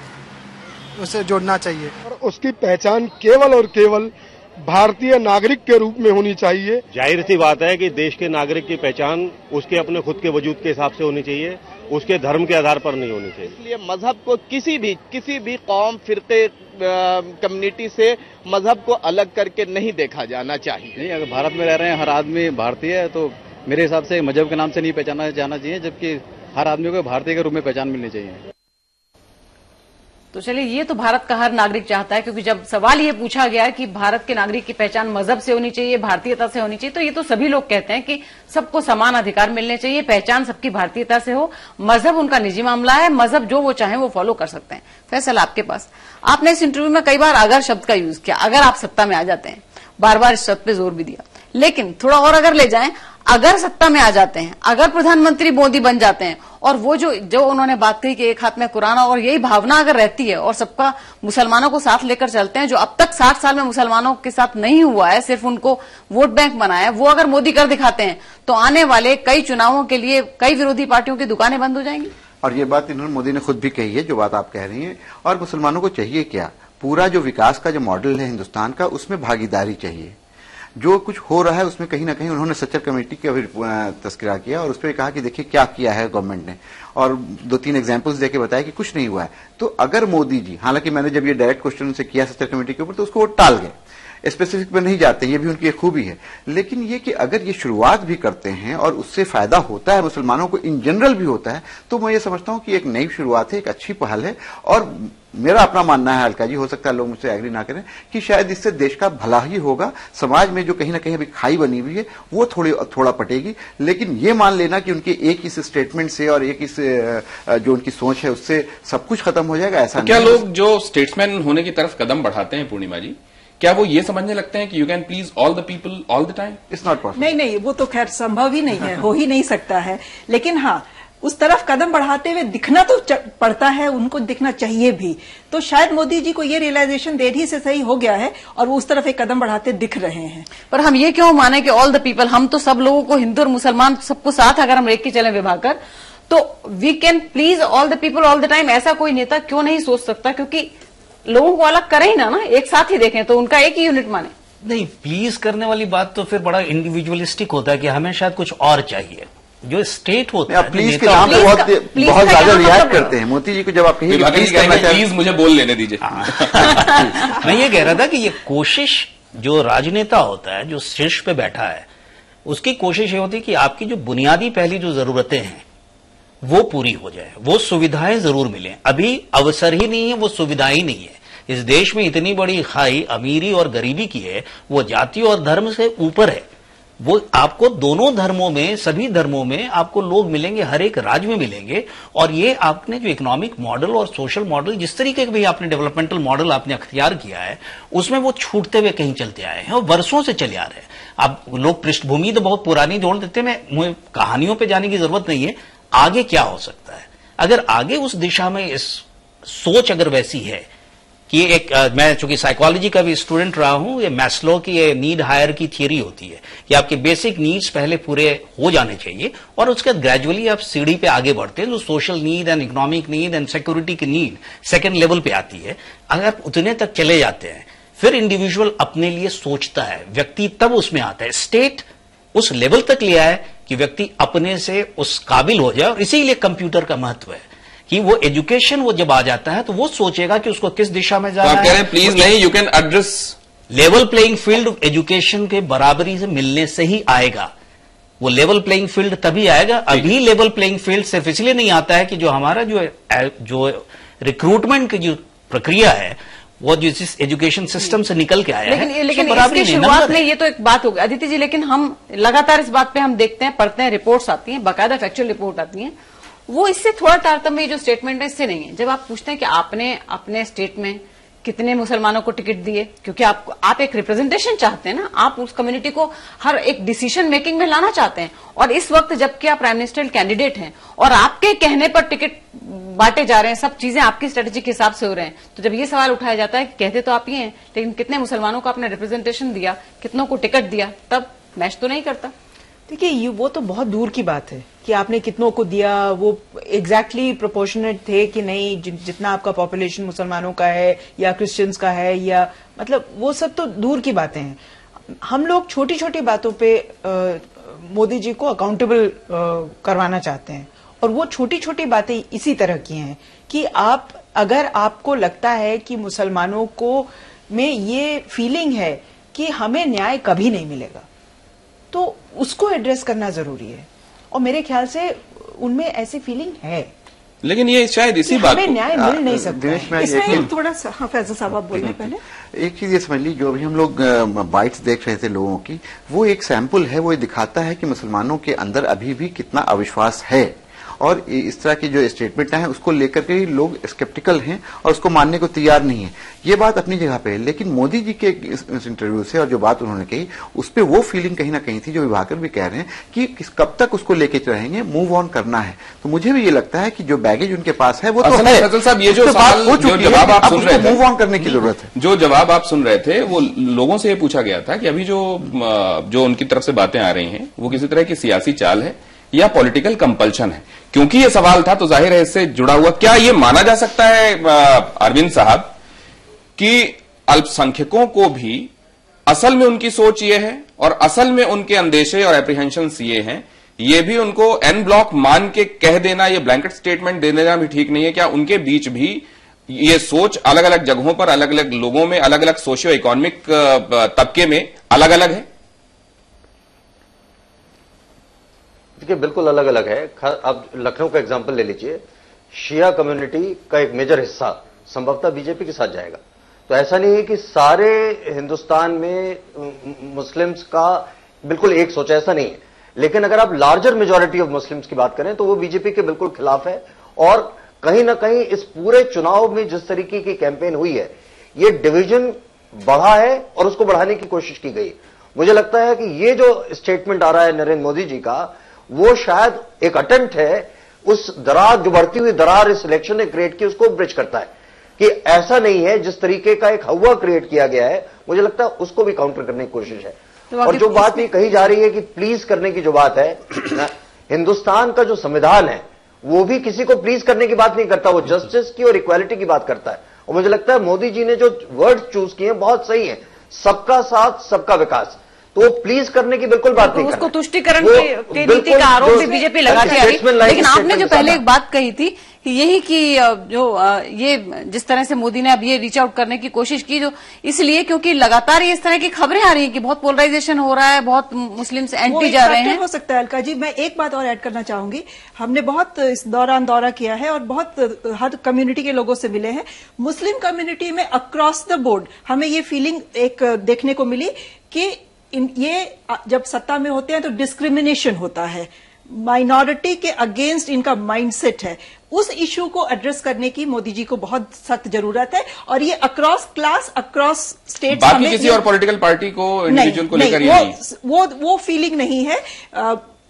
उसे जोड़ना चाहिए, और उसकी पहचान केवल और केवल भारतीय नागरिक के रूप में होनी चाहिए। जाहिर सी बात है कि देश के नागरिक की पहचान उसके अपने खुद के वजूद के हिसाब से होनी चाहिए, उसके धर्म के आधार पर नहीं होनी चाहिए। इसलिए मजहब को किसी भी कौम, फिरके, कम्युनिटी से मजहब को अलग करके नहीं देखा जाना चाहिए। नहीं, अगर भारत में रह रहे हैं हर आदमी भारतीय है तो मेरे हिसाब से मजहब के नाम से नहीं पहचाना जाना चाहिए, जबकि हर आदमी को भारतीय के रूप में पहचान मिलनी चाहिए। तो चलिए, ये तो भारत का हर नागरिक चाहता है, क्योंकि जब सवाल ये पूछा गया कि भारत के नागरिक की पहचान मजहब से होनी चाहिए, भारतीयता से होनी चाहिए, तो ये तो सभी लोग कहते हैं कि सबको समान अधिकार मिलने चाहिए, पहचान सबकी भारतीयता से हो, मजहब उनका निजी मामला है, मजहब जो वो चाहे वो फॉलो कर सकते हैं। फैसल, आपके पास, आपने इस इंटरव्यू में कई बार अगर शब्द का यूज किया, अगर आप सत्ता में आ जाते हैं, बार बार इस शब्द पे जोर भी दिया, लेकिन थोड़ा और अगर ले जाएं, अगर सत्ता में आ जाते हैं, अगर प्रधानमंत्री मोदी बन जाते हैं, और वो जो उन्होंने बात कही कि एक हाथ में कुरान, और यही भावना अगर रहती है और सबका मुसलमानों को साथ लेकर चलते हैं, जो अब तक 60 साल में मुसलमानों के साथ नहीं हुआ है, सिर्फ उनको वोट बैंक बनाया है, वो अगर मोदी कर दिखाते हैं तो आने वाले कई चुनावों के लिए कई विरोधी पार्टियों की दुकानें बंद हो जाएंगी। और ये बात इन्होंने मोदी ने खुद भी कही है, जो बात आप कह रही हैं। और मुसलमानों को चाहिए क्या? पूरा जो विकास का जो मॉडल है हिंदुस्तान का, उसमें भागीदारी चाहिए। जो कुछ हो रहा है उसमें कहीं ना कहीं उन्होंने सच्चर कमेटी का भी तस्करा किया और उस पर कहा कि देखिए क्या किया है गवर्नमेंट ने, और 2-3 एग्जांपल्स देके बताया कि कुछ नहीं हुआ है। तो अगर मोदी जी, हालांकि मैंने जब ये डायरेक्ट क्वेश्चन उनसे किया सच्चर कमेटी के ऊपर तो उसको वो टाल गए, स्पेसिफिक पे नहीं जाते, ये भी उनकी एक खूबी है। लेकिन ये कि अगर ये शुरुआत भी करते हैं और उससे फायदा होता है, मुसलमानों को इन जनरल भी होता है, तो मैं ये समझता हूं कि एक नई शुरुआत है, एक अच्छी पहल है। और मेरा अपना मानना है, अलका जी, हो सकता है लोग मुझसे एग्री ना करें, कि शायद इससे देश का भला ही होगा। समाज में जो कहीं ना कहीं अभी खाई बनी हुई है वो थोड़ा पटेगी। लेकिन ये मान लेना कि उनके एक इस स्टेटमेंट से और एक इस जो उनकी सोच है उससे सब कुछ खत्म हो जाएगा, ऐसा नहीं। क्या लोग जो स्टेट्समैन होने की तरफ कदम बढ़ाते हैं, पूर्णिमा जी, क्या वो ये समझने लगते हैं कि you can please all the people all the time? It's not possible. नहीं, वो तो खैर संभव ही नहीं है, हो ही नहीं सकता है। लेकिन हाँ, उस तरफ कदम बढ़ाते हुए दिखना तो पड़ता है, उनको दिखना चाहिए भी। तो शायद मोदी जी को ये रियलाइजेशन देर ही से सही हो गया है और वो उस तरफ एक कदम बढ़ाते दिख रहे हैं। पर हम ये क्यों माने कि ऑल द पीपल, हम तो सब लोगों को, हिंदू और मुसलमान सबको साथ अगर हम लेके के चले विभाग कर, तो we can please all the people all the time, ऐसा कोई नेता क्यों नहीं सोच सकता? क्योंकि लोगों को अलग करें ही ना, एक साथ ही देखें तो उनका एक ही यूनिट माने। नहीं, प्लीज करने वाली बात तो फिर बड़ा इंडिविजुअलिस्टिक होता है कि हमें शायद कुछ और चाहिए। जो स्टेट होता है, प्लीज के नाम पे बहुत ज्यादा रिएक्ट करते हैं। मोदी जी को जब आप कहिए प्लीज मुझे बोल लेने दीजिए। मैं ये कह रहा था कि ये कोशिश जो राजनेता होता है, जो शीर्ष पे बैठा है, उसकी कोशिश ये होती है कि आपकी जो बुनियादी पहली जो जरूरतें हैं वो पूरी हो जाए, वो सुविधाएं जरूर मिलें। अभी अवसर ही नहीं है, वो सुविधाएं ही नहीं है। इस देश में इतनी बड़ी खाई अमीरी और गरीबी की है, वो जाति और धर्म से ऊपर है। वो आपको दोनों धर्मों में, सभी धर्मों में आपको लोग मिलेंगे, हर एक राज्य में मिलेंगे। और ये आपने जो इकोनॉमिक मॉडल और सोशल मॉडल, जिस तरीके के भी आपने डेवलपमेंटल मॉडल आपने अख्तियार किया है, उसमें वो छूटते हुए कहीं चलते आए हैं और वर्षों से चले आ रहे हैं। अब लोग पृष्ठभूमि तो बहुत पुरानी जोड़ देते हैं, मुझे कहानियों पर जाने की जरूरत नहीं है। आगे क्या हो सकता है? अगर आगे उस दिशा में इस सोच अगर वैसी है कि एक मैं चूंकि साइकोलॉजी का भी स्टूडेंट रहा हूं, ये मैस्लो की ये नीड हायर की थियरी होती है कि आपके बेसिक नीड्स पहले पूरे हो जाने चाहिए और उसके बाद ग्रेजुअली आप सीढ़ी पे आगे बढ़ते हैं। जो social need and economic need and security की नीड सेकंड लेवल पे आती है। अगर उतने तक चले जाते हैं फिर इंडिविजुअल अपने लिए सोचता है, व्यक्ति तब उसमें आता है। स्टेट उस लेवल तक ले आए कि व्यक्ति अपने से उस काबिल हो जाए। और इसीलिए कंप्यूटर का महत्व है कि वो एजुकेशन वो जब आ जाता है तो वो सोचेगा कि उसको किस दिशा में जाना है। आप कह रहे हैं प्लीज नहीं, you can address level playing field education के बराबरी से मिलने से ही आएगा। वो लेवल प्लेइंग फील्ड तभी आएगा। अभी लेवल प्लेइंग फील्ड सिर्फ इसलिए नहीं आता है कि जो हमारा जो रिक्रूटमेंट की जो प्रक्रिया है वो जिस एजुकेशन सिस्टम से निकल के आया है, लेकिन इसकी शुरुआत में ये तो एक बात होगी अदिति जी, लेकिन हम लगातार इस बात पे हम देखते हैं, पढ़ते हैं, रिपोर्ट्स आती हैं, बाकायदा फैक्चुअल रिपोर्ट आती हैं, वो इससे थोड़ा तारतम्य जो स्टेटमेंट है इससे नहीं है। जब आप पूछते हैं कि आपने अपने स्टेट में कितने मुसलमानों को टिकट दिए, क्योंकि आप एक रिप्रेजेंटेशन चाहते हैं ना, आप उस कम्युनिटी को हर एक डिसीजन मेकिंग में लाना चाहते हैं। और इस वक्त जबकि आप प्राइम मिनिस्टर कैंडिडेट हैं और आपके कहने पर टिकट बांटे जा रहे हैं, सब चीजें आपकी स्ट्रेटेजी के हिसाब से हो रहे हैं, तो जब ये सवाल उठाया जाता है कि कहते तो आप ही हैं लेकिन कितने मुसलमानों को आपने रिप्रेजेंटेशन दिया, कितनों को टिकट दिया, तब मैच तो नहीं करता। देखिए वो तो बहुत दूर की बात है कि आपने कितनों को दिया, वो एग्जैक्टली प्रोपोर्शनेट थे कि नहीं, जितना आपका पॉपुलेशन मुसलमानों का है या क्रिश्चियंस का है, या मतलब वो सब तो दूर की बातें हैं। हम लोग छोटी छोटी बातों पे मोदी जी को अकाउंटेबल करवाना चाहते हैं और वो छोटी छोटी बातें इसी तरह की हैं कि अगर आपको लगता है कि मुसलमानों को में ये फीलिंग है कि हमें न्याय कभी नहीं मिलेगा तो उसको एड्रेस करना जरूरी है। और मेरे ख्याल से उनमें ऐसी फीलिंग है, लेकिन ये शायद इसी बात हमें न्याय मिल नहीं सकता। इसमें थोड़ा सा फैजल साहब आप बोलने पहले एक चीज ये समझ ली, जो अभी हम लोग बाइट्स देख रहे थे लोगों की, वो एक सैंपल है। वो ये दिखाता है कि मुसलमानों के अंदर अभी भी कितना अविश्वास है और इस तरह की जो स्टेटमेंट है उसको लेकर के लोग स्केप्टिकल हैं और उसको मानने को तैयार नहीं है। ये बात अपनी जगह पे है, लेकिन मोदी जी के इस इंटरव्यू से और जो बात उन्होंने कही उस पर वो फीलिंग कहीं ना कहीं थी जो विभाकर भी कह रहे हैं कि कब तक उसको लेके रहेंगे, मूव ऑन करना है। तो मुझे भी ये लगता है कि जो बैगेज उनके पास है वो तो है। फैसल साहब, ये जो जवाब आप सुन रहे थे, मूव ऑन करने की जरूरत है। जो जवाब आप सुन रहे थे वो लोगों से ये पूछा गया था कि अभी जो उनकी तरफ से बातें आ रही हैं वो किसी तरह की सियासी चाल है या पॉलिटिकल कंपल्शन है। क्योंकि ये सवाल था तो जाहिर है इससे जुड़ा हुआ, क्या ये माना जा सकता है अरविंद साहब कि अल्पसंख्यकों को भी असल में उनकी सोच ये है और असल में उनके अंदेशे और एप्रीहेंशंस ये हैं, ये भी उनको एन ब्लॉक मान के कह देना, ये ब्लैंकेट स्टेटमेंट दे देना भी ठीक नहीं है? क्या उनके बीच भी ये सोच अलग अलग जगहों पर, अलग अलग लोगों में, अलग अलग सोशियो इकोनॉमिक तबके में अलग अलग है? देखिए बिल्कुल अलग अलग है। अब लखनऊ का एग्जांपल ले लीजिए, शिया कम्युनिटी का एक मेजर हिस्सा संभवतः बीजेपी के साथ जाएगा। तो ऐसा नहीं है कि सारे हिंदुस्तान में मुस्लिम्स का बिल्कुल एक सोच, ऐसा नहीं है। लेकिन अगर आप लार्जर मेजॉरिटी ऑफ मुस्लिम्स की बात करें तो वो बीजेपी के बिल्कुल खिलाफ है। और कहीं ना कहीं इस पूरे चुनाव में जिस तरीके की कैंपेन हुई है, ये डिवीजन बढ़ा है और उसको बढ़ाने की कोशिश की गई। मुझे लगता है कि ये जो स्टेटमेंट आ रहा है नरेंद्र मोदी जी का, वो शायद एक अटेम्प्ट है उस दरार, जो बढ़ती हुई दरार इस इलेक्शन ने क्रिएट की, उसको ब्रिज करता है कि ऐसा नहीं है। जिस तरीके का एक हवा क्रिएट किया गया है, मुझे लगता है उसको भी काउंटर करने की कोशिश है। और जो बात ये कही जा रही है कि प्लीज करने की जो बात है, हिंदुस्तान का जो संविधान है वो भी किसी को प्लीज करने की बात नहीं करता, वो जस्टिस की और इक्वालिटी की बात करता है। और मुझे लगता है मोदी जी ने जो वर्ड चूज किए हैं बहुत सही है, सबका साथ सबका विकास। तो प्लीज करने की बिल्कुल बात नहीं, उसको तुष्टिकरण के नीति का आरोप भी बीजेपी लगाती आ रही। लेकिन आपने जो पहले एक बात कही थी यही कि जो ये जिस तरह से मोदी ने अब ये रीच आउट करने की कोशिश की, जो इसलिए क्योंकि लगातार ये इस तरह की खबरें आ रही हैं कि बहुत पोलराइजेशन हो रहा है, बहुत मुस्लिम्स एंटी जा रहे हैं। हो सकता है अलका जी, मैं एक बात और ऐड करना चाहूंगी। हमने बहुत इस दौरान दौरा किया है और बहुत हर कम्युनिटी के लोगों से मिले हैं। मुस्लिम कम्युनिटी में अक्रॉस द बोर्ड हमें ये फीलिंग एक देखने को मिली कि ये जब सत्ता में होते हैं तो डिस्क्रिमिनेशन होता है, माइनॉरिटी के अगेंस्ट इनका माइंडसेट है। उस इशू को एड्रेस करने की मोदी जी को बहुत सख्त जरूरत है और ये अक्रॉस क्लास, अक्रॉस स्टेट, बाकी किसी और पॉलिटिकल पार्टी को, इंडिविजुअल को लेकर वो फीलिंग नहीं है।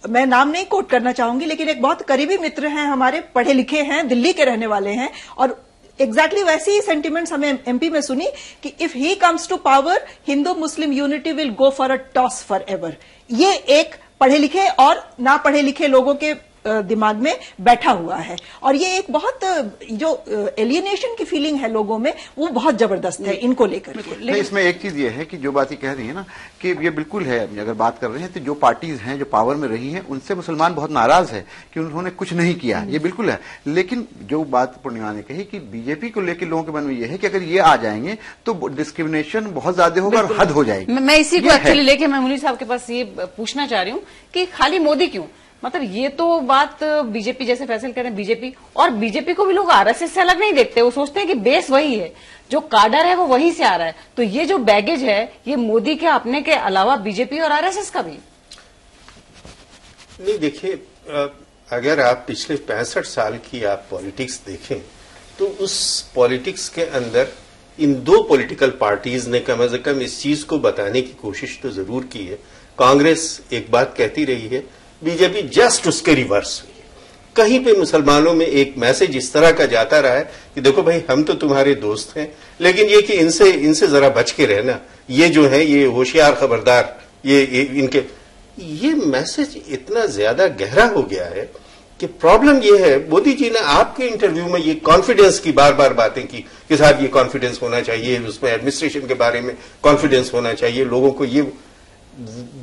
मैं नाम नहीं कोट करना चाहूंगी, लेकिन एक बहुत करीबी मित्र हैं हमारे, पढ़े लिखे हैं, दिल्ली के रहने वाले हैं, और एग्जैक्टली वैसी ही सेंटिमेंट्स हमें एमपी में सुनी कि if he comes to power, Hindu Muslim unity will go for a toss forever. ये एक पढ़े लिखे और ना पढ़े लिखे लोगों के दिमाग में बैठा हुआ है और ये एक बहुत जो एलियनेशन की फीलिंग है लोगों में, वो बहुत जबरदस्त है इनको लेकर। इसमें एक चीज ये है कि जो बात ये कह रही है ना कि ये बिल्कुल है, अगर बात कर रहे हैं तो जो पार्टीज हैं जो पावर में रही हैं उनसे मुसलमान बहुत नाराज है कि उन्होंने कुछ नहीं किया, ये बिल्कुल है। लेकिन जो बात पूर्णिमा ने कही कि बीजेपी को लेकर लोगों के मन में ये है कि अगर ये आ जाएंगे तो डिस्क्रिमिनेशन बहुत ज्यादा होगा और हद हो जाएगी। मैं इसी को एक्चुअली लेके मैं मुनीर साहब के पास ये पूछना चाह रही हूँ कि खाली मोदी क्यों, मतलब ये तो बात बीजेपी जैसे फैसले करें, बीजेपी को भी लोग आरएसएस से अलग नहीं देखते, वो सोचते हैं कि बेस वही है, जो काडर है वो वहीं से आ रहा है। तो ये जो बैगेज है ये मोदी के अपने के अलावा बीजेपी और आरएसएस का भी नहीं। देखिए, अगर आप पिछले 65 साल की आप पॉलिटिक्स देखें तो उस पॉलिटिक्स के अंदर इन दो पॉलिटिकल पार्टीज ने कम से कम इस चीज को बताने की कोशिश तो जरूर की है। कांग्रेस एक बात कहती रही है, बीजेपी जस्ट उसके रिवर्स हुई है। कहीं पे मुसलमानों में एक मैसेज इस तरह का जाता रहा है कि देखो भाई, हम तो तुम्हारे दोस्त हैं, लेकिन ये कि इनसे जरा बच के रहना, ये जो है ये होशियार खबरदार, ये इनके, ये मैसेज इतना ज्यादा गहरा हो गया है कि प्रॉब्लम ये है। मोदी जी ने आपके इंटरव्यू में ये कॉन्फिडेंस की बार बार बातें की कि साहब ये कॉन्फिडेंस होना चाहिए, उसमें एडमिनिस्ट्रेशन के बारे में कॉन्फिडेंस होना चाहिए लोगों को। ये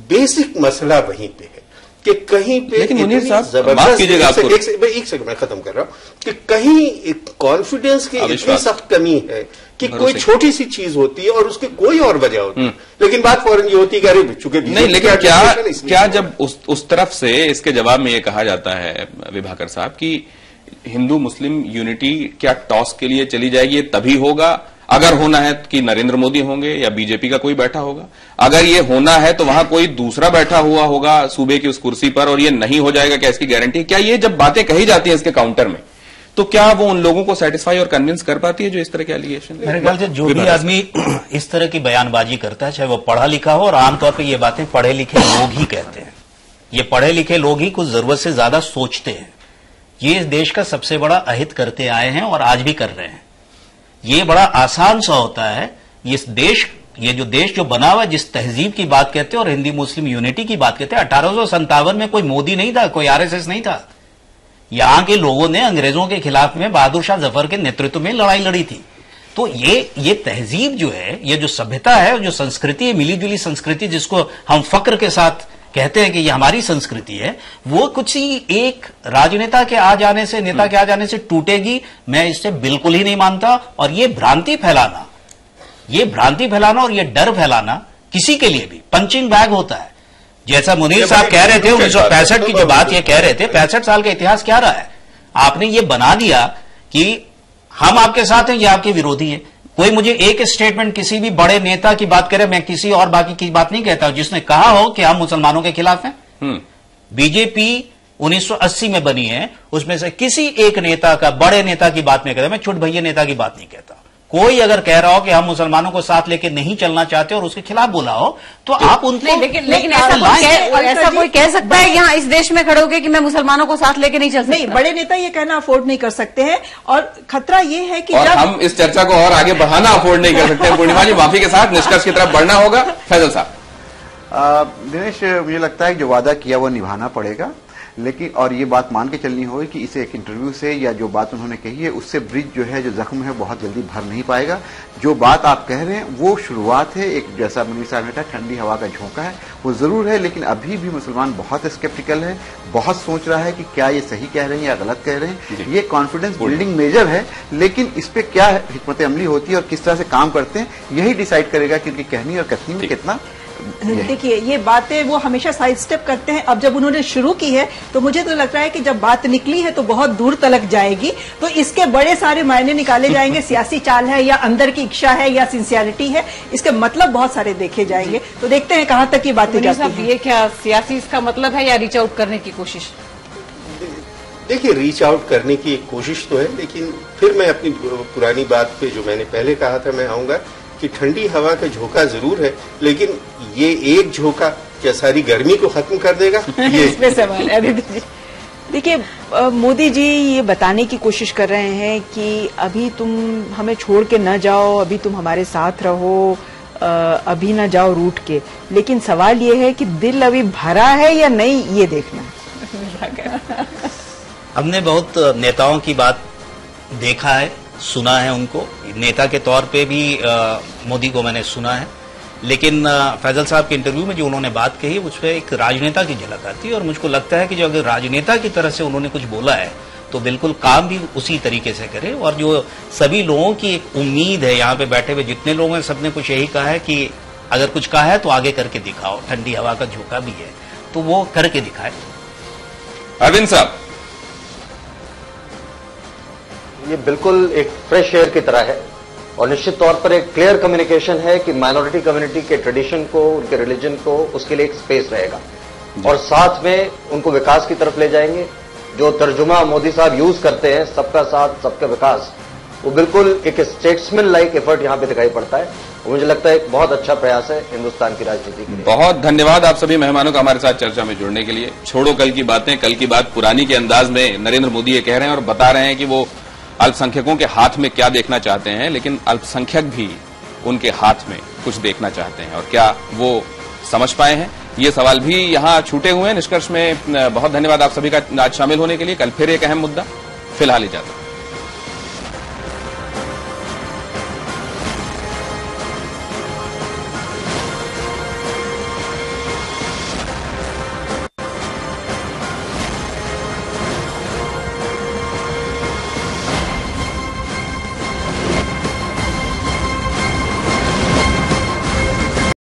बेसिक मसला वहीं पे है कि कहीं पे, लेकिन मुनीर साहब माफ कीजिएगा, एक सेकंड मैं खत्म कर रहा हूं कि कहीं कॉन्फिडेंस की इतनी सख्त कमी है कि कोई छोटी सी चीज होती है और उसकी कोई और वजह होती है, लेकिन बात फौरन ये होती है कि अरे चूंकि नहीं। लेकिन क्या जब उस तरफ से इसके जवाब में ये कहा जाता है विभाकर साहब कि हिंदू मुस्लिम यूनिटी क्या टॉस के लिए चली जाएगी, तभी होगा अगर होना है कि नरेंद्र मोदी होंगे या बीजेपी का कोई बैठा होगा, अगर ये होना है तो वहां कोई दूसरा बैठा हुआ होगा सूबे की उस कुर्सी पर, और ये नहीं हो जाएगा, क्या इसकी गारंटी? क्या ये जब बातें कही जाती हैं इसके काउंटर में तो क्या वो उन लोगों को सेटिस्फाई और कन्विंस कर पाती है जो इस तरह के एलिगेशन? मेरे ख्याल से जो भी आदमी इस तरह की बयानबाजी करता है, चाहे वो पढ़ा लिखा हो, और आमतौर पर ये बातें पढ़े लिखे लोग ही कहते हैं, ये पढ़े लिखे लोग ही कुछ जरूरत से ज्यादा सोचते हैं। ये इस देश का सबसे बड़ा अहित करते आए हैं और आज भी कर रहे हैं। ये बड़ा आसान सा होता है, ये जो देश जो बना हुआ है, जिस तहजीब की बात कहते हैं और हिंदी मुस्लिम यूनिटी की बात कहते हैं, 1857 में कोई मोदी नहीं था, कोई आरएसएस नहीं था। यहां के लोगों ने अंग्रेजों के खिलाफ में बहादुर शाह जफर के नेतृत्व में लड़ाई लड़ी थी। तो ये तहजीब जो है, ये जो सभ्यता है, जो संस्कृति है, मिलीजुली संस्कृति जिसको हम फक्र के साथ कहते हैं कि ये हमारी संस्कृति है, वो कुछ ही एक राजनेता के आ जाने से, नेता के आ जाने से टूटेगी, मैं इससे बिल्कुल ही नहीं मानता। और ये भ्रांति फैलाना और ये डर फैलाना किसी के लिए भी पंचिंग बैग होता है। जैसा मुनीर साहब कह रहे थे 1965 की जो बात ये कह रहे थे, 65 साल का इतिहास क्या रहा है? आपने ये बना दिया कि हम आपके साथ हैं, ये आपके विरोधी हैं। कोई मुझे एक स्टेटमेंट किसी भी बड़े नेता की बात करे, मैं किसी और बाकी की बात नहीं कहता हूं जिसने कहा हो कि हम मुसलमानों के खिलाफ हैं। बीजेपी 1980 में बनी है, उसमें से किसी एक नेता का, बड़े नेता की बात नहीं कहता, मैं छोटे भैया नेता की बात नहीं कहता। कोई अगर कह रहा हो कि हम मुसलमानों को साथ लेके नहीं चलना चाहते और उसके खिलाफ बोला हो तो आप उनको, लेकिन ऐसा कोई कह सकता है यहाँ इस देश में खड़े होकर कि मैं मुसलमानों को साथ लेके नहीं चल सकता? नहीं, बड़े नेता ये कहना अफोर्ड नहीं कर सकते हैं और खतरा ये है कि जब हम इस चर्चा को और आगे बढ़ाना अफोर्ड नहीं कर सकते। पूर्णिमा जी, माफी के साथ निष्कर्ष की तरफ बढ़ना होगा। फैजल साहब। दिनेश, मुझे लगता है कि जो वादा किया वो निभाना पड़ेगा, लेकिन और ये बात मान के चलनी होगी कि इसे एक इंटरव्यू से या जो बात उन्होंने कही है उससे ब्रिज जो है, जो जख्म है, बहुत जल्दी भर नहीं पाएगा। जो बात आप कह रहे हैं वो शुरुआत है, एक जैसा मुनीर साहब ने कहा ठंडी हवा का झोंका है, वो जरूर है, लेकिन अभी भी मुसलमान बहुत स्केप्टिकल है, बहुत सोच रहा है कि क्या ये सही कह रहे हैं या गलत कह रहे हैं। ये कॉन्फिडेंस बिल्डिंग मेजर है, लेकिन इस पे क्या हिकमत अमली होती है और किस तरह से काम करते हैं यही डिसाइड करेगा कि उनकी कहनी और कथनी में कितना। देखिए, ये बातें वो हमेशा साइड स्टेप करते हैं। अब जब उन्होंने शुरू की है तो मुझे तो लगता है कि जब बात निकली है तो बहुत दूर तक जाएगी, तो इसके बड़े सारे मायने निकाले जाएंगे। सियासी चाल है या अंदर की इच्छा है या सिंसियरिटी है, इसके मतलब बहुत सारे देखे जाएंगे। तो देखते हैं कहां तक ये बातें जाती हैं। ये क्या सियासी इसका मतलब है या रीच आउट करने की कोशिश? देखिए, रीच आउट करने की एक कोशिश तो है, लेकिन फिर मैं अपनी पुरानी बात पे जो मैंने पहले कहा था मैं आऊंगा कि ठंडी हवा का झोंका जरूर है, लेकिन ये एक झोंका क्या सारी गर्मी को खत्म कर देगा? ये इसमें सवाल है। देखिए, मोदी जी ये बताने की कोशिश कर रहे हैं कि अभी तुम हमें छोड़ के न जाओ, अभी तुम हमारे साथ रहो, अभी न जाओ रूठ के, लेकिन सवाल ये है कि दिल अभी भरा है या नहीं, ये देखना। हमने बहुत नेताओं की बात देखा है, सुना है उनको, नेता के तौर पे भी मोदी को मैंने सुना है, लेकिन फैजल साहब के इंटरव्यू में जो उन्होंने बात कही उसमें एक राजनेता की झलक आती है, और मुझको लगता है कि जो अगर राजनेता की तरह से उन्होंने कुछ बोला है तो बिल्कुल काम भी उसी तरीके से करे। और जो सभी लोगों की एक उम्मीद है, यहाँ पे बैठे हुए जितने लोग हैं सबने कुछ यही कहा है कि अगर कुछ कहा है तो आगे करके दिखाओ, ठंडी हवा का झोंका भी है तो वो करके दिखाए। अरविंद साहब, ये बिल्कुल एक फ्रेश एयर की तरह है और निश्चित तौर पर एक क्लियर कम्युनिकेशन है कि माइनॉरिटी कम्युनिटी के ट्रेडिशन को, उनके रिलीजन को, उसके लिए एक स्पेस रहेगा और साथ में उनको विकास की तरफ ले जाएंगे। जो तर्जुमा मोदी साहब यूज करते हैं, सबका साथ सबका विकास, वो बिल्कुल एक स्टेट्समैन लाइक एफर्ट यहां पे दिखाई पड़ता है। मुझे लगता है एक बहुत अच्छा प्रयास है हिंदुस्तान की राजनीति के लिए। बहुत धन्यवाद आप सभी मेहमानों का हमारे साथ चर्चा में जुड़ने के लिए। छोड़ो कल की बातें, कल की बात पुरानी के अंदाज में नरेंद्र मोदी ये कह रहे हैं और बता रहे हैं कि वो अल्पसंख्यकों के हाथ में क्या देखना चाहते हैं, लेकिन अल्पसंख्यक भी उनके हाथ में कुछ देखना चाहते हैं, और क्या वो समझ पाए हैं, ये सवाल भी यहां छूटे हुए हैं। निष्कर्ष में बहुत धन्यवाद आप सभी का आज शामिल होने के लिए। कल फिर एक अहम मुद्दा, फिलहाल इजाजत।